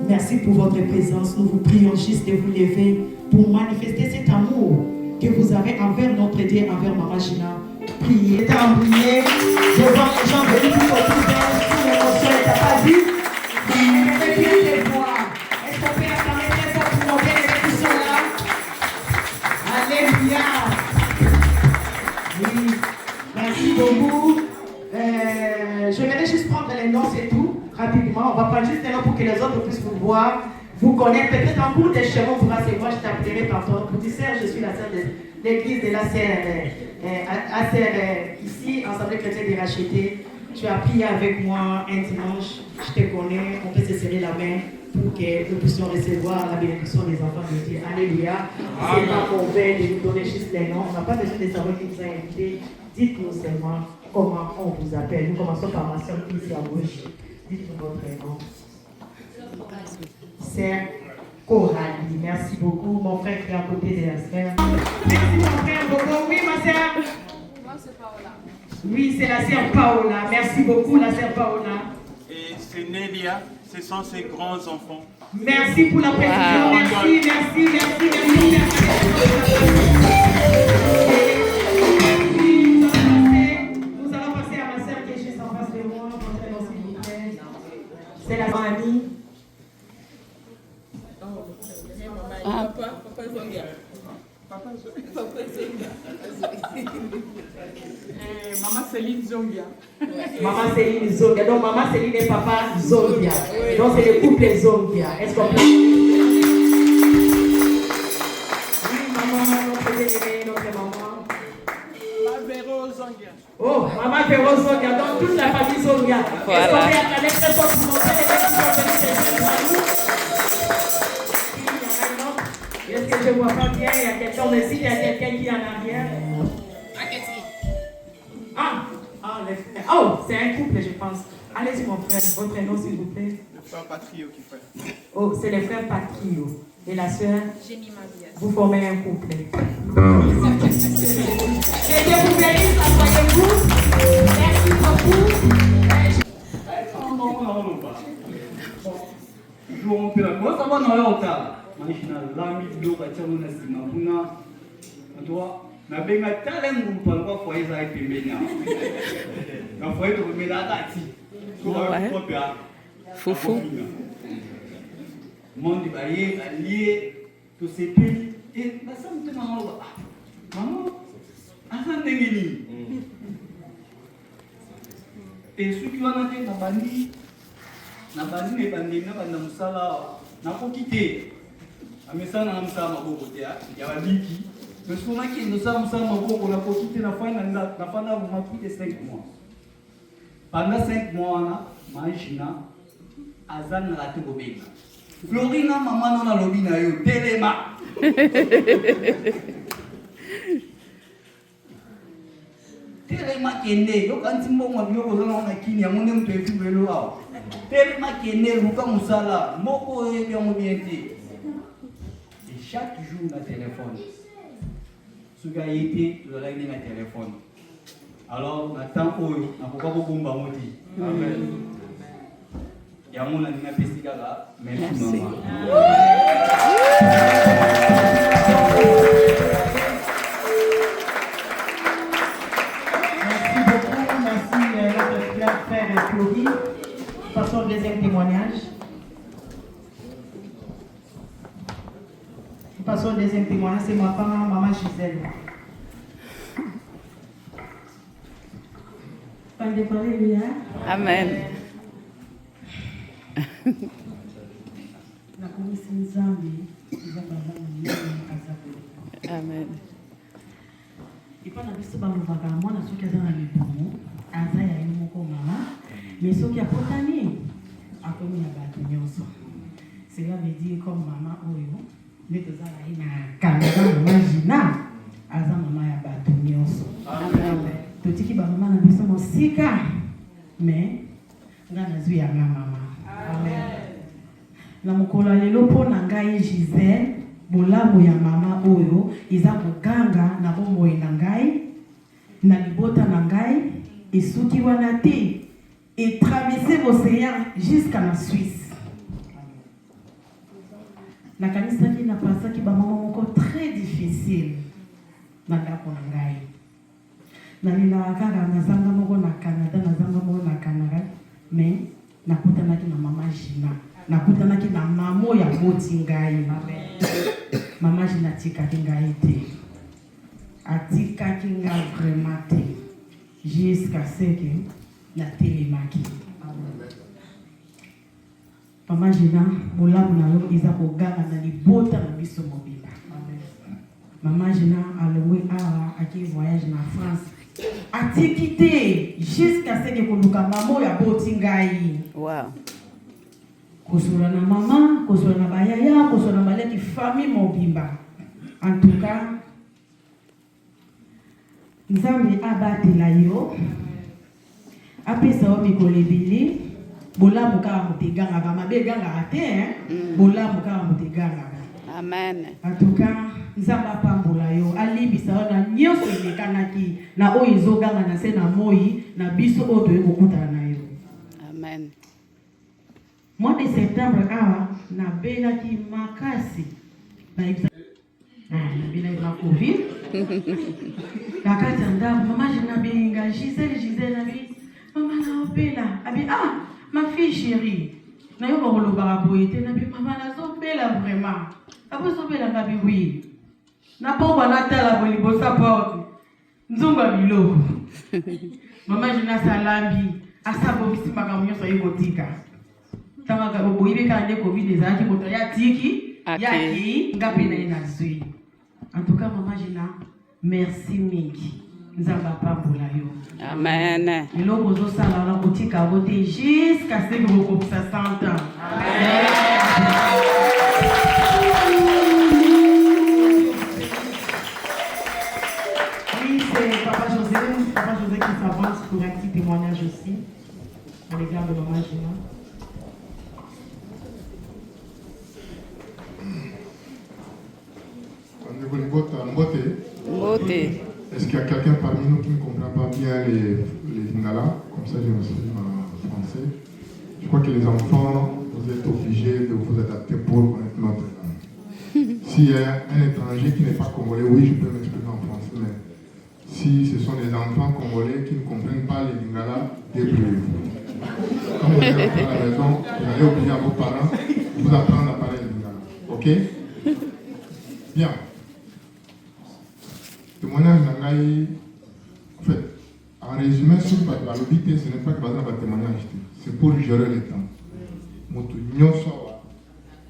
Merci pour votre présence. Nous vous prions juste de vous lever pour manifester cet amour que vous avez envers notre Dieu, envers Maman Gina. Priez, tremblez devant les gens venus tout autour d'elle, toute l'émotion n'est pas vue. Priez, bien les voir. Est-ce qu'on peut acclamer très fort pour nos bien-aimés qui sont là? Alléluia. Oui, merci beaucoup. Je vais juste prendre les noms, c'est tout. Rapidement, on va prendre juste les noms pour que les autres puissent vous voir, vous connaître. Peut-être en cours des chemins, on pourra se voir, je t'appellerai par ton petit sœur. Je suis la sœur de l'église de la sœur ici, Assemblée chrétienne de Racheté. Tu as prié avec moi un dimanche, je te connais, on peut se serrer la main pour que nous puissions recevoir la bénédiction des enfants de Dieu. Alléluia. C'est pas mauvais de nous donner juste les noms. On n'a pas besoin de savoir qui vous a invité. Dites-nous seulement comment on vous appelle. Nous commençons par ma sœur ici à gauche. Dites-nous votre nom. C'est Coralie. Merci beaucoup. Mon frère qui est à côté de la sœur. Merci mon frère Bobo. Oui, ma sœur. Moi, c'est Paola. Oui, c'est la sœur Paola. Merci beaucoup, la sœur Paola. Et c'est Nélia. Ce sont ses grands-enfants. Merci pour la précision. Wow. Merci. Nous allons passer à ma sœur qui est juste en face de moi. Montrez dans s'il vous plaît. C'est la famille. Papa Zongia. Maman Céline Zongia. Maman Céline Zongia. Donc Maman Céline et Papa Zongia. Donc c'est le couple Zongia. Est-ce qu'on peut... Oui, maman, notre bien-aimée, notre maman. La Véro Zongia. Oh, Maman Véro Zongia. Donc toute la famille Zongia. Voilà. Est-ce qu'on peut acclamer très fort pour montrer les gens qui sont venus se joindre à nous? Est-ce que je ne vois pas bien? Il y a quelqu'un ici, il y a quelqu'un qui est en arrière. Oh, c'est un couple, je pense. Allez-y, mon frère, votre nom, s'il vous plaît. Le frère Patrio qui fait. Oh, c'est le frère Patrio. Et la sœur? Jenny Mabias. Vous formez un couple. Que Dieu vous bénisse, asseyez-vous. Merci beaucoup. nabenga tala ngumpa kwa kwa hizo pembeni hapo na kwa hiyo tumelakati kwa Fufu. Mondi baye allié to sepeli et basa mtema ngalo mama asa ndengeni et suki wana te na bandi ne bandi na banda musala na ko kite amesana na msama maboko te ya babiki mais souvent qui nous sommes maboko na ko kite na fana na fana vous m'appuyez 5 mois pendant 5 mois, Majina, Azan n'a pas de Florina, maman, non, a lobby na yo, Téléma. Téléma qui est né, yo quand tu m'as vu, on a qui, y a mon nom, tu es tout vélo. Téléma qui est né, Luka Moussala, Moko et bien Et chaque jour, on a téléphone. Ce gars était, le règne na téléphone. Alors, on attend qu'on a pas beaucoup de moti. Amen. Il y a mon ami qui a merci maman. Merci beaucoup, merci notre frère Claudie. Passons au deuxième témoignage. Passons au deuxième témoignage, c'est ma femme, maman Gisèle. Amen. Amen. Et pas la biso balobaka mwana soki aza na libumu aza ya ye moko mama mais soki apotani akomi ya bato nyonso. Cela veut dire comme mama oyo nde tozala ye na kanga mama Gina aza mama ya bato nyonso. Amen. Totiki bamama na biso mosika mais nga nazwi yanga mama. Amen. Na mokolo lelo mpo na ngai Gisèle bolamu ya mama oyo iza koganga na bomoi na ngai na libota na ngai esuki wana te etraverse l'océan jusqu'à la Suisse. Nakanisaki na pasaki bamama moko très difficile na ndako na ngai. Nalilaka kaka nazanga moko na Canada, nazanga moko na Canada, mais nakutanaki na mama Gina. Nakutanaki na mamo ya boti ngai. Mama Gina atikaki ngai te. Atikaki ngai vraiment te. Jusqu'à ce que na telemaki. Mama Gina, bolamu na yo iza koganga na libota na biso mobimba. Mama Gina alongwe awa aki voyage na France. Atikite jusqu'à ce que koluka mamo ya boti ngai. Wow. Kosola na mama, kosola na bayaya, kosola na baleki famille mobimba. En tout cas, Nzambe abatela yo. Apesa o mikolo ebele. Bolamu kaka moteganga ba mabe ganga ate bolamu kaka moteganga. Amen. En tout cas, Nzambe apambola yo alibisa na nyonso elekanaki na oyo ezoganga na se na moi na biso oyo toyekokutana na yo. Amen. Mois de septembre awa na belaki makasi na bela na Covid. Na kati ya ndako mama Gina benga Gisèle na bi mama na opela abi ma fille chérie na yo bakoloba boyete na bi mama na zopela vraiment abozopela ngabi oui na bomba na tala bolibosa porte nzunga biloko mama Gina salambi asabo bisimaka nyonso yekotika tanga ka boyibe ka nde Covid ezalaki moto ya tiki yaki ngapi na ina zui. En tout cas mama Gina merci mingi. Nzamba pambola yo. Amen. Eloko ozosala na kotika vote jusqu'à ce que vous kopisa 100 ans. Amen. Oui, c'est Papa José qui s'avance pour un petit témoignage aussi à l'égard de maman Gina. Est-ce qu'il y a quelqu'un parmi nous qui ne comprend pas bien les Lingala? Comme ça, je me suis en français. Je crois que les enfants, vous êtes obligés de vous adapter pour connaître notre langue. S'il y a un étranger qui n'est pas congolais, oui, je peux m'exprimer en français, mais si ce sont des enfants congolais qui ne comprennent pas les Lingala, débrouillez-vous. Quand vous allez à la maison, vous allez obliger à vos parents de vous apprendre à parler Lingala. Ok? Bien. Témoignage d'Angaï, en fait, en résumé, ce n'est pas que un témoignage, c'est pour gérer le temps. Moto nyoso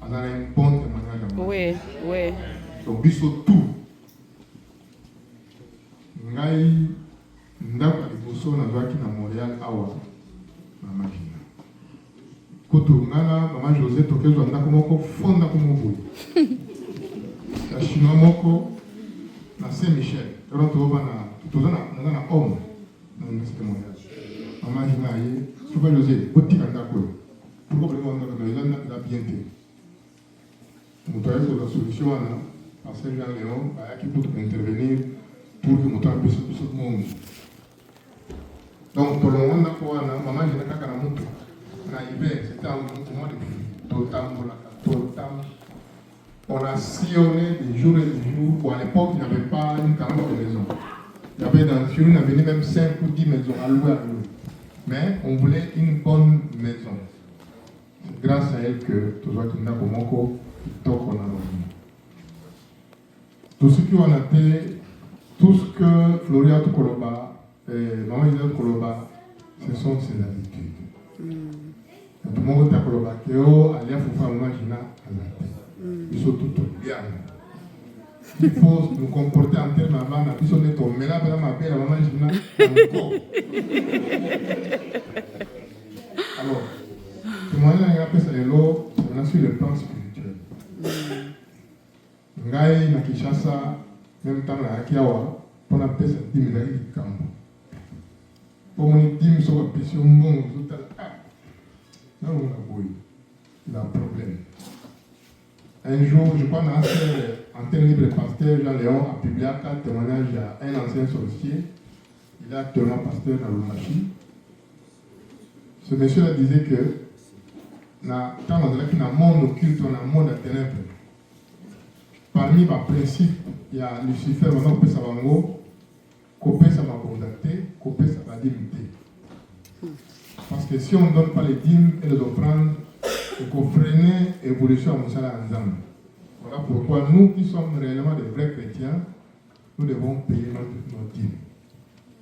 a un bon témoignage. Oui, oui. Donc, biso tout. Ngai, ndako liboso na zwaki na Montréal awa. Maman Gina. Kotungana, Maman José, Tokezo, Andako Moko, Fonda Komobo. La Chinois Moko, na Saint-Michel. Alors, tu vas na homme dans l'université mondiale. Maman Gina, Souvent José, Boti Kandako. Pourquoi la bien été. Nous avons la solution à Jean Léon, qui peut intervenir pour que nous puissions tout le monde. Donc, tout le monde a fait maman, je n'ai pas qu'à la moto. C'était un mouvement de total. On a sillonné des jours et des jours où à l'époque, il n'y avait pas une quarantaine de maisons. Il y avait dans sur une avenue même 5 ou 10 maisons à louer. Mais on voulait une bonne maison. C'est grâce à elle que tout ça qui n'a pas mon tout ce qu'on a fait, tout ce que Floria Koloba et Maman Gina Koloba, ce sont ses habitudes. Tout le monde a Koloba, qui est allé faire Maman Gina à la tête. Ils sont tous bien. Il faut nous comporter en termes de maman, puis on est tombé là, ma belle Maman Gina encore. Alors, ce moyen là, il y a l'eau, on a sur le plan spirituel. Ngai na Kinshasa, même temps na Akiawa, pour la paix, c'est 10 000 de camp. Pour mon 10 000 sur la pression, bon, tout à l'heure. Non, on a beau. Il y a un problème. Un jour, je crois, dans Antenne Libre, le pasteur Jean-Léon a publié un témoignage à un ancien sorcier. Il est actuellement pasteur dans l'Omachi. Ce monsieur-là disait que quand on est dans un monde occulte, on a un monde à ténèbres. Parmi les principes, il y a Lucifer, maintenant, qu'on peut savoir, qu'on peut savoir contacter, qu'on peut savoir limiter. Parce que si on ne donne pas les dîmes et les offrandes, il faut freiner l'évolution à Moussala ensemble. Voilà pourquoi nous qui sommes réellement des vrais chrétiens, nous devons payer nos dîmes.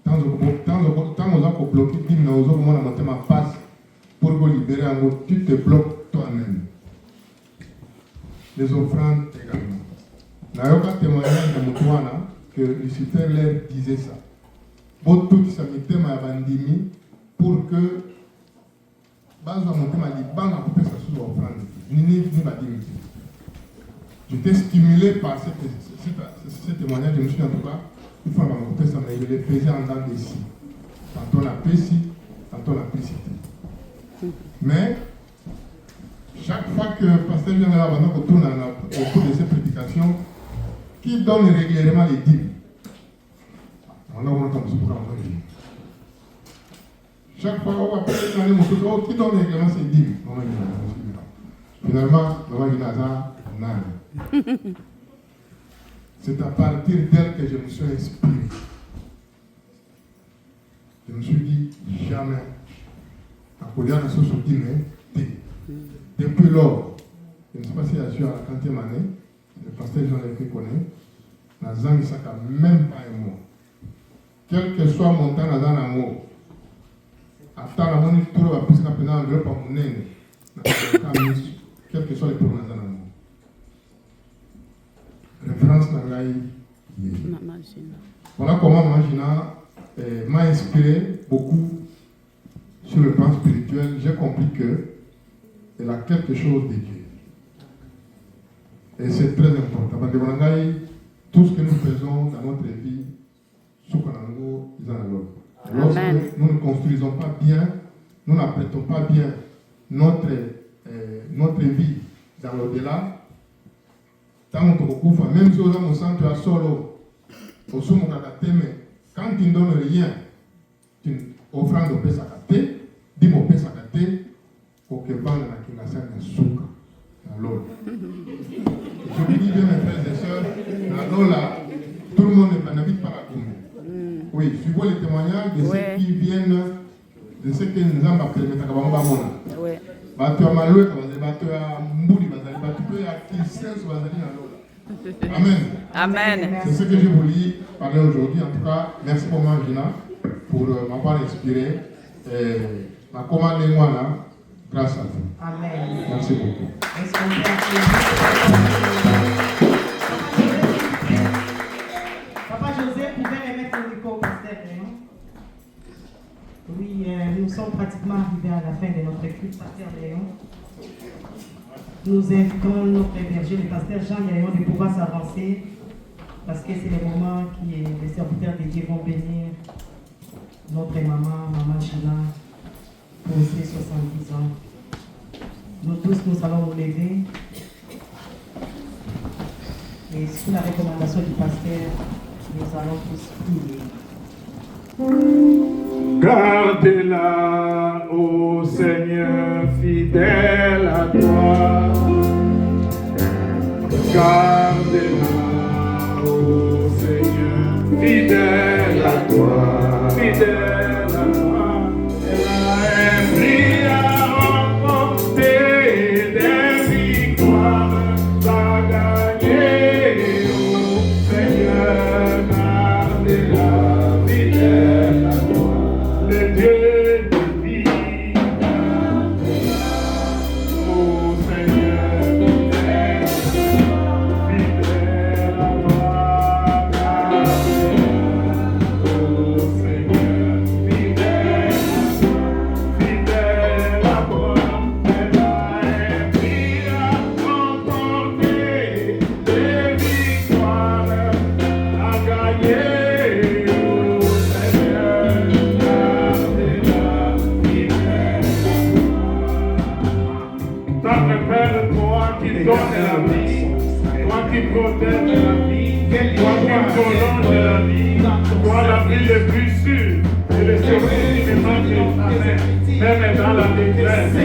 Tant que nous avons bloqué les dîmes, nous avons monté ma passe pour vous libérer en gros, tu te bloques toi-même. Les offrandes également. Il y a un témoignage de Moutouana que Lucifer leur disait ça. Bon, tout ça m'était ma bandimi pour que Bazo monté ma libanga pour que ça soit offrande. Ni bandimi. J'étais stimulé par ce témoignage. Je me suis dit en tout cas, il faut que ça me le faisait en dents d'ici. Tantôt la paix ici, tantôt la paix ici. Mais chaque fois que le pasteur vient là, on tourne au cours de ces prédications, qui donne régulièrement les dîmes. On a comme ça. Chaque fois qu'on va faire les motos, qui donne régulièrement ces dîmes. Finalement, Maman Gina n'a. C'est à partir d'elle que je me suis inspiré. Je me suis dit, jamais. À Kodia, on se dit, mais depuis lors, je ne sais pas si je suis à la 40e année, le pasteur Jean-Léon connaît, la Zang ne s'accorde même pas un mot. Quel que soit mon temps, la Zang a un mot. Après la monnaie, tout le monde va plus qu'à peine enveloppe à mon nez. Quel que soit les problèmes, la Zang a un mot. Référence Nangaï. Voilà comment Maman Gina m'a inspiré beaucoup sur le plan spirituel. J'ai compris qu'elle a quelque chose de Dieu. Et c'est très important. Parce que tout ce que nous faisons dans notre vie, ce qu'on a lorsque nous ne construisons pas bien, nous n'apprêtons pas bien notre vie dans l'au-delà, même si on a centre à solo, au sumo quand tu ne donnes rien, tu offrandes au Pesakate, dis-moi au Pesakate, au Kevin de la Kingassan de Souka. Je vous dis bien, mes frères et sœurs, dans l'eau-là, tout le monde n'habite pas la commune. Oui, suivons les témoignages de ceux qui viennent, de ceux que nous avons appelés, mais tu as tu as Maloué, tu as Mbouli, tu as Kisses, Amen. Amen. C'est ce que je voulais parler aujourd'hui. En tout cas, merci pour moi, Gina, pour m'avoir inspiré. Ma commande est moi là, grâce à vous. Amen. Merci beaucoup. Papa José pouvait remettre le micro au pasteur, non? Oui, nous sommes sommes pratiquement arrivés à la fin de notre culte, Pasteur Léon. Nous invitons notre berger, le pasteur Jean Léon, de pouvoir s'avancer parce que c'est le moment qui est les serviteurs de Dieu vont bénir notre maman, Maman Gina, pour ses 70 ans. Nous tous, nous allons nous lever et sous la recommandation du pasteur, nous allons tous prier. Garde-la, ô Seigneur, fidèle à toi. Garde-la, ô Seigneur, fidèle à toi. Fidèle à toi. Elle a appris à remporter des victoires à gagner, ô Seigneur, garde-la, fidèle à toi. Le Dieu de vie, ô Seigneur, fidèle à toi, ô Seigneur, fidèle à toi, elle a appris à remporter des victoires à gagner, ô Seigneur, gardez-la fidèle. Sacré Père, toi qui donnes la vie, toi qui protèges la vie, toi qui prolonges la vie, toi la vie le plus sûre et le secours qui manque même dans la détresse.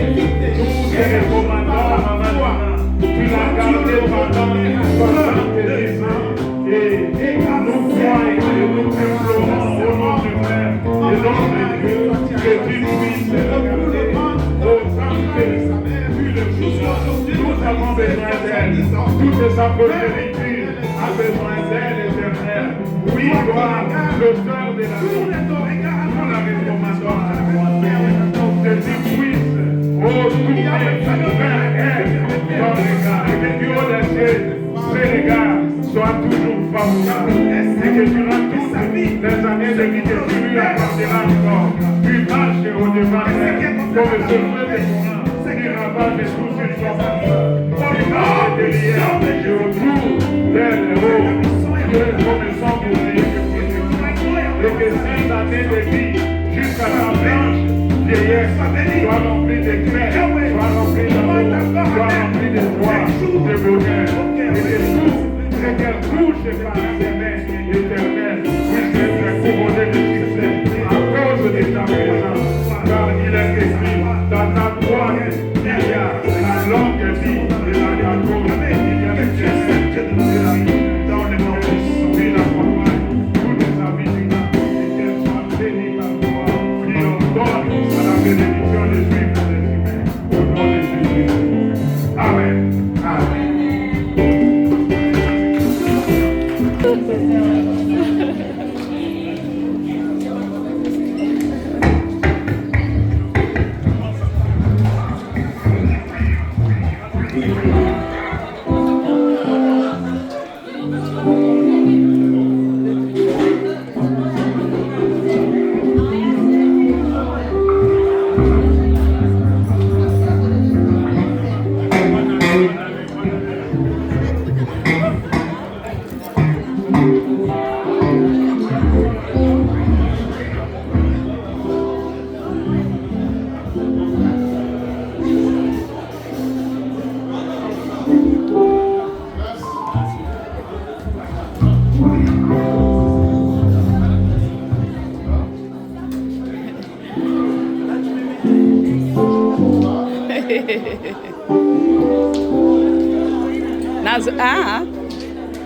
Tous les commandants, maman, tu l'as gardé pendant 70 ans et nous croyons et nous implorons au nom du Père et au nom de Dieu que tu puisses le garder autant que nous avons besoin d'elle. Toute sa progéniture a besoin d'elle, éternelle. Oui, toi, l'auteur de la vie, nous la recommandons. Que tu puisses, oh, tourner vers elle ton regard. Et que Dieu laisse ces regards soient toujours favorables. Et que durant toute les années de vie que tu lui apporteras encore, tu marches au-devant d'elle comme ce feu de courant. Qui ravage tous ces choses. Il a des liens et autour d'elle, comme ils sont bourrés. Et que ces années de vie, jusqu'à la blanche vieillesse, soient remplies de crainte, soient remplies d'amour, soient remplies de joie, de bonheur. Et que tout ce qu'elle touche par ses mains éternelles puisse être couronné de succès à cause de ta présence. Car il est écrit dans ta droite. Il y a la longue vie et la gauche, il y a le ciel de la vie dans les moments où il accompagne tous les amis du monde et qu'elle soit bénie par toi. Prions donc à la bénédiction des Juifs et des humains au nom de Jésus. Amen. Amen.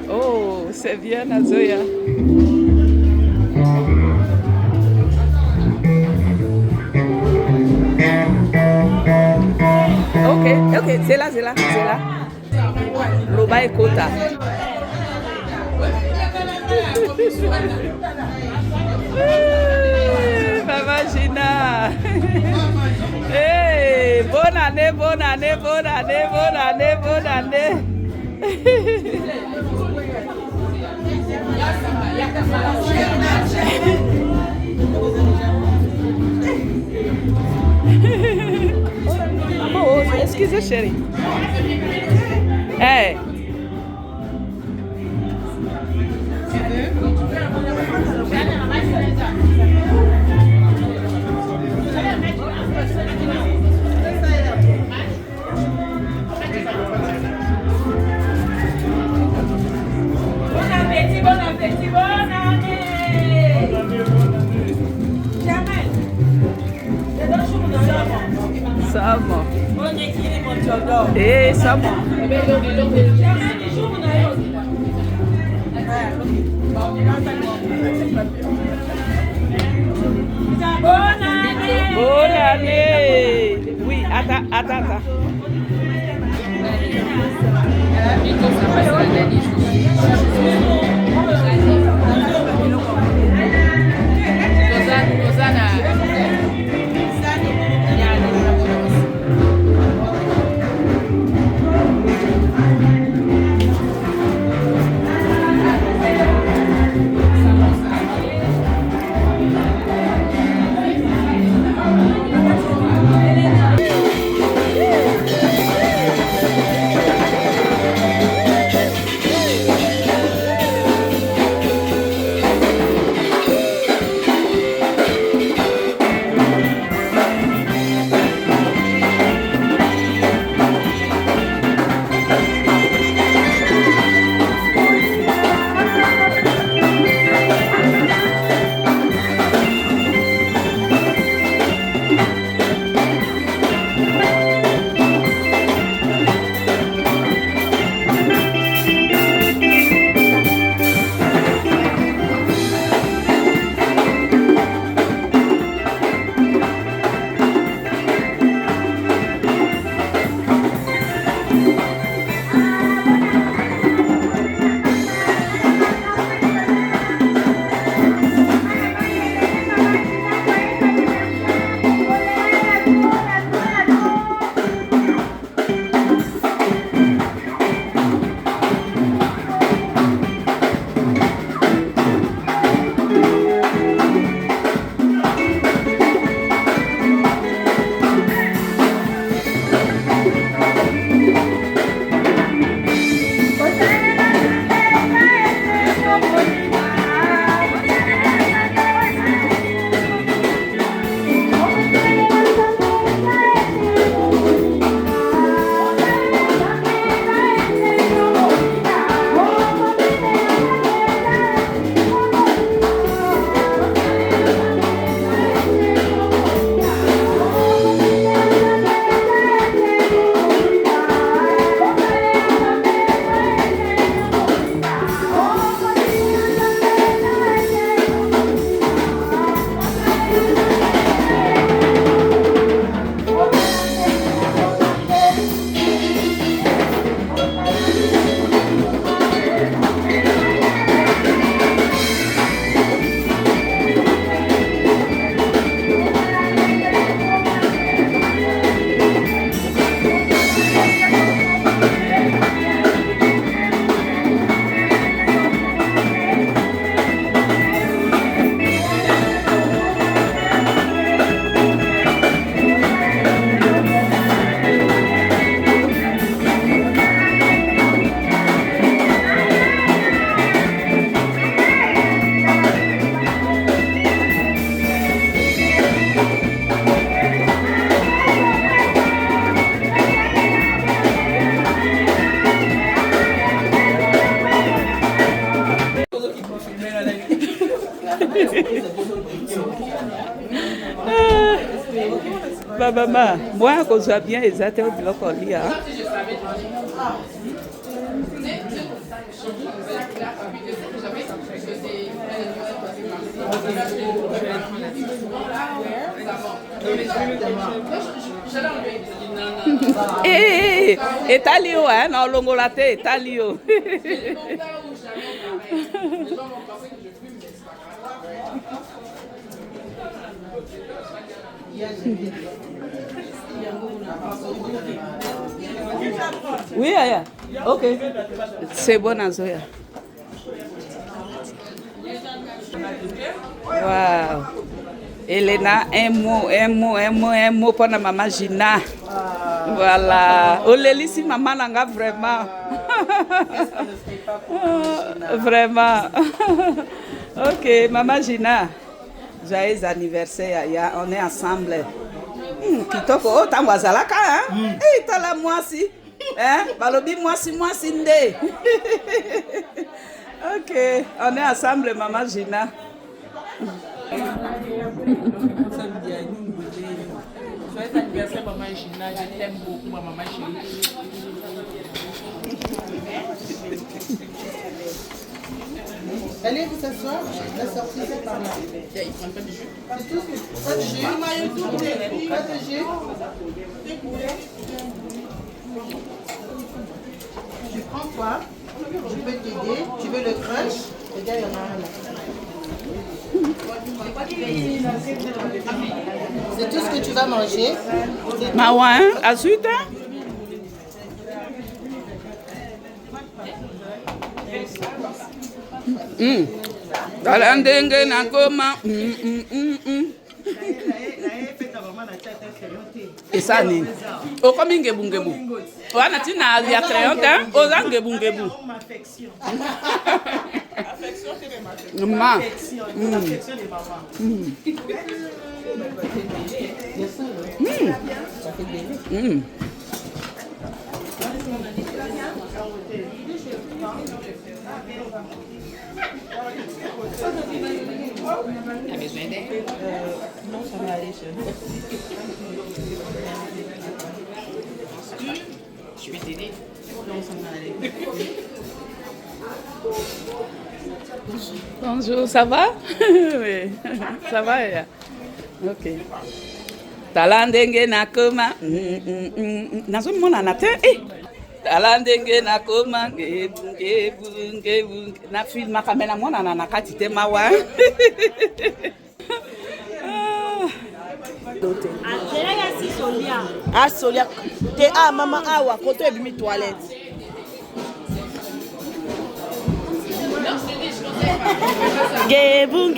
Oh, c'est bien, Nazoya. Ok, c'est là. Loba et Kota. Maman Gina. Hey, bonne année. Oh, excusez chérie. Hey. Bon appétit, bonne année. Jamais. Ça va. On équilibre mon tchondor. Eh, ça va. Bonne année. Bonne année. Oui, attends. Baba, moi, quand je bien, ils étaient au bloc au lit. Et Talio, hein, non, l'ongolaté, Talio. Oui, Aya. Ok. C'est bon, Azoya. Wow. Elena, un mot pour la maman Gina. Voilà. Olelisi maman nanga vraiment. Vraiment. Ok, maman Gina. Joyeux anniversaire. On est ensemble. Kitoko, oh, tangwazalaka, hein? Eh, tala mwasi. Hein? Balobi mwasi nde. Ok, on est ensemble, maman Gina. Joyeux anniversaire, maman Gina. Je t'aime beaucoup, ma maman chérie. Allez vous asseoir, la sortie c'est par là. Ils prennent pas de jus. C'est tout ce que pas de jus. Pas de jus. Tu prends quoi? Je peux t'aider. Tu veux le crunch? Regarde, il y en a un là. C'est tout ce que tu vas manger. Mawa, hein? Ensuite, Dalandenge na koma. Et ça ni. O komi ngebu. Wana tina ya créante, hein? O za ngebu. Affection c'est les mamans. Affection des mamans. T'as besoin d'aide? Non, ça va aller seul. Je vais t'aider. Non, ça va aller. Bonjour, ça va? Oui, ça va. Ok. Talandenge na koma. Nazo mona na te. Talandenge na koma. Ngebu. Na film kamera mona na kati te mawa. Ah, Solia. Te maman awa, koto ebimi toilette. Gebu.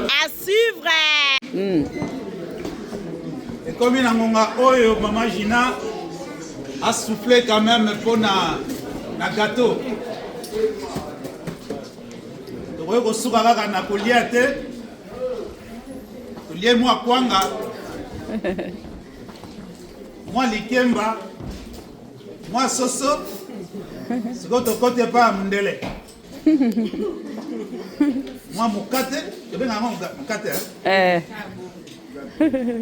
À suivre. Et comme il a oyo maman Gina a soufflé quand même pour na gâteau. Donc on souka kaka na kolia te. Kolia moi kwanga. Moi likemba. Moi soso. Sikoto kote pa mndele. Moi mukate, je vais avoir mukate.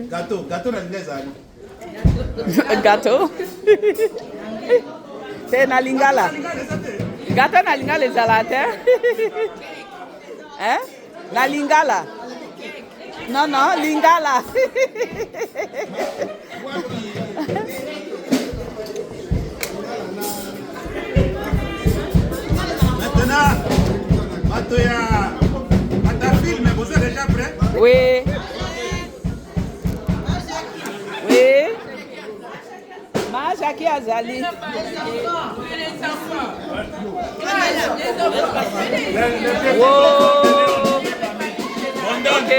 Gâteau na lingeza. Gâteau. C'est na lingala. Gâteau na lingala ezalate. Hein? Na lingala. Non, lingala. Maintenant, Matoya film, vous êtes déjà prêt? Oui. Jackie Azali. Ok.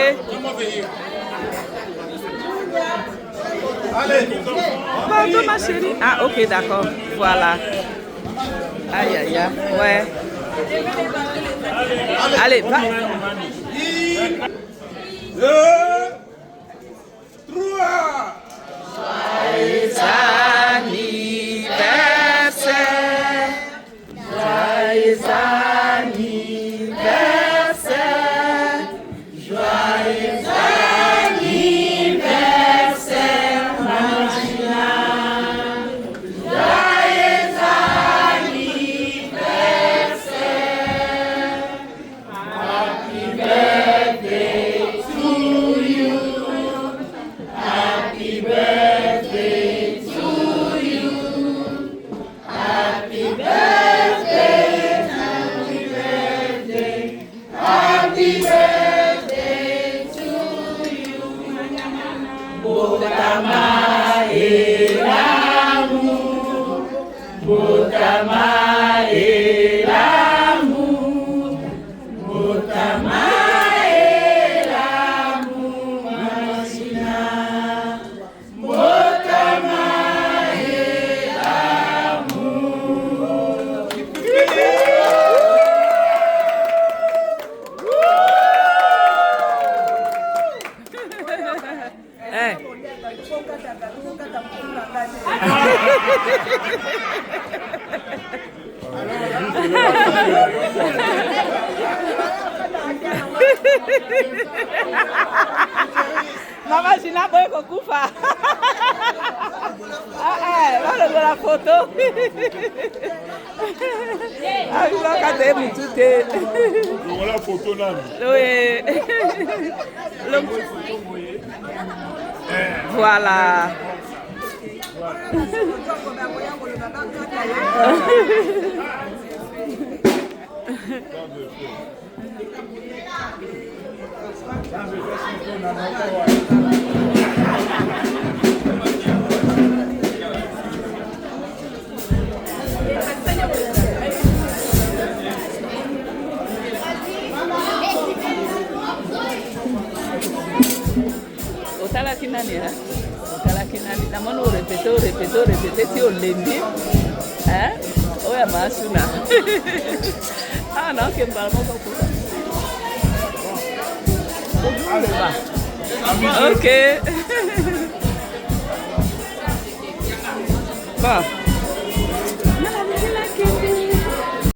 Allez. Pardon, ma chérie. Ah, ok, d'accord. Voilà. Aïe. Ouais. Allez, va. 2, 3. Joyeux anniversaire. Joyeux anniversaire. Joyeux anniversaire, Magina. Joyeux anniversaire. Happy birthday. Botama elamu, Botama elamu, Botama elamu, Masina, Botama elamu. Mama Gina boy kokufa. Voilà de la photo. Ah, il va quand même tout est. Voilà la photo là. Oui. Voilà. Otala kinani ha? Otala kinani. Namano répéter si on lendi. Hein? Oya masuna. Ah non, que parle pas pour ça. Ok. Bon.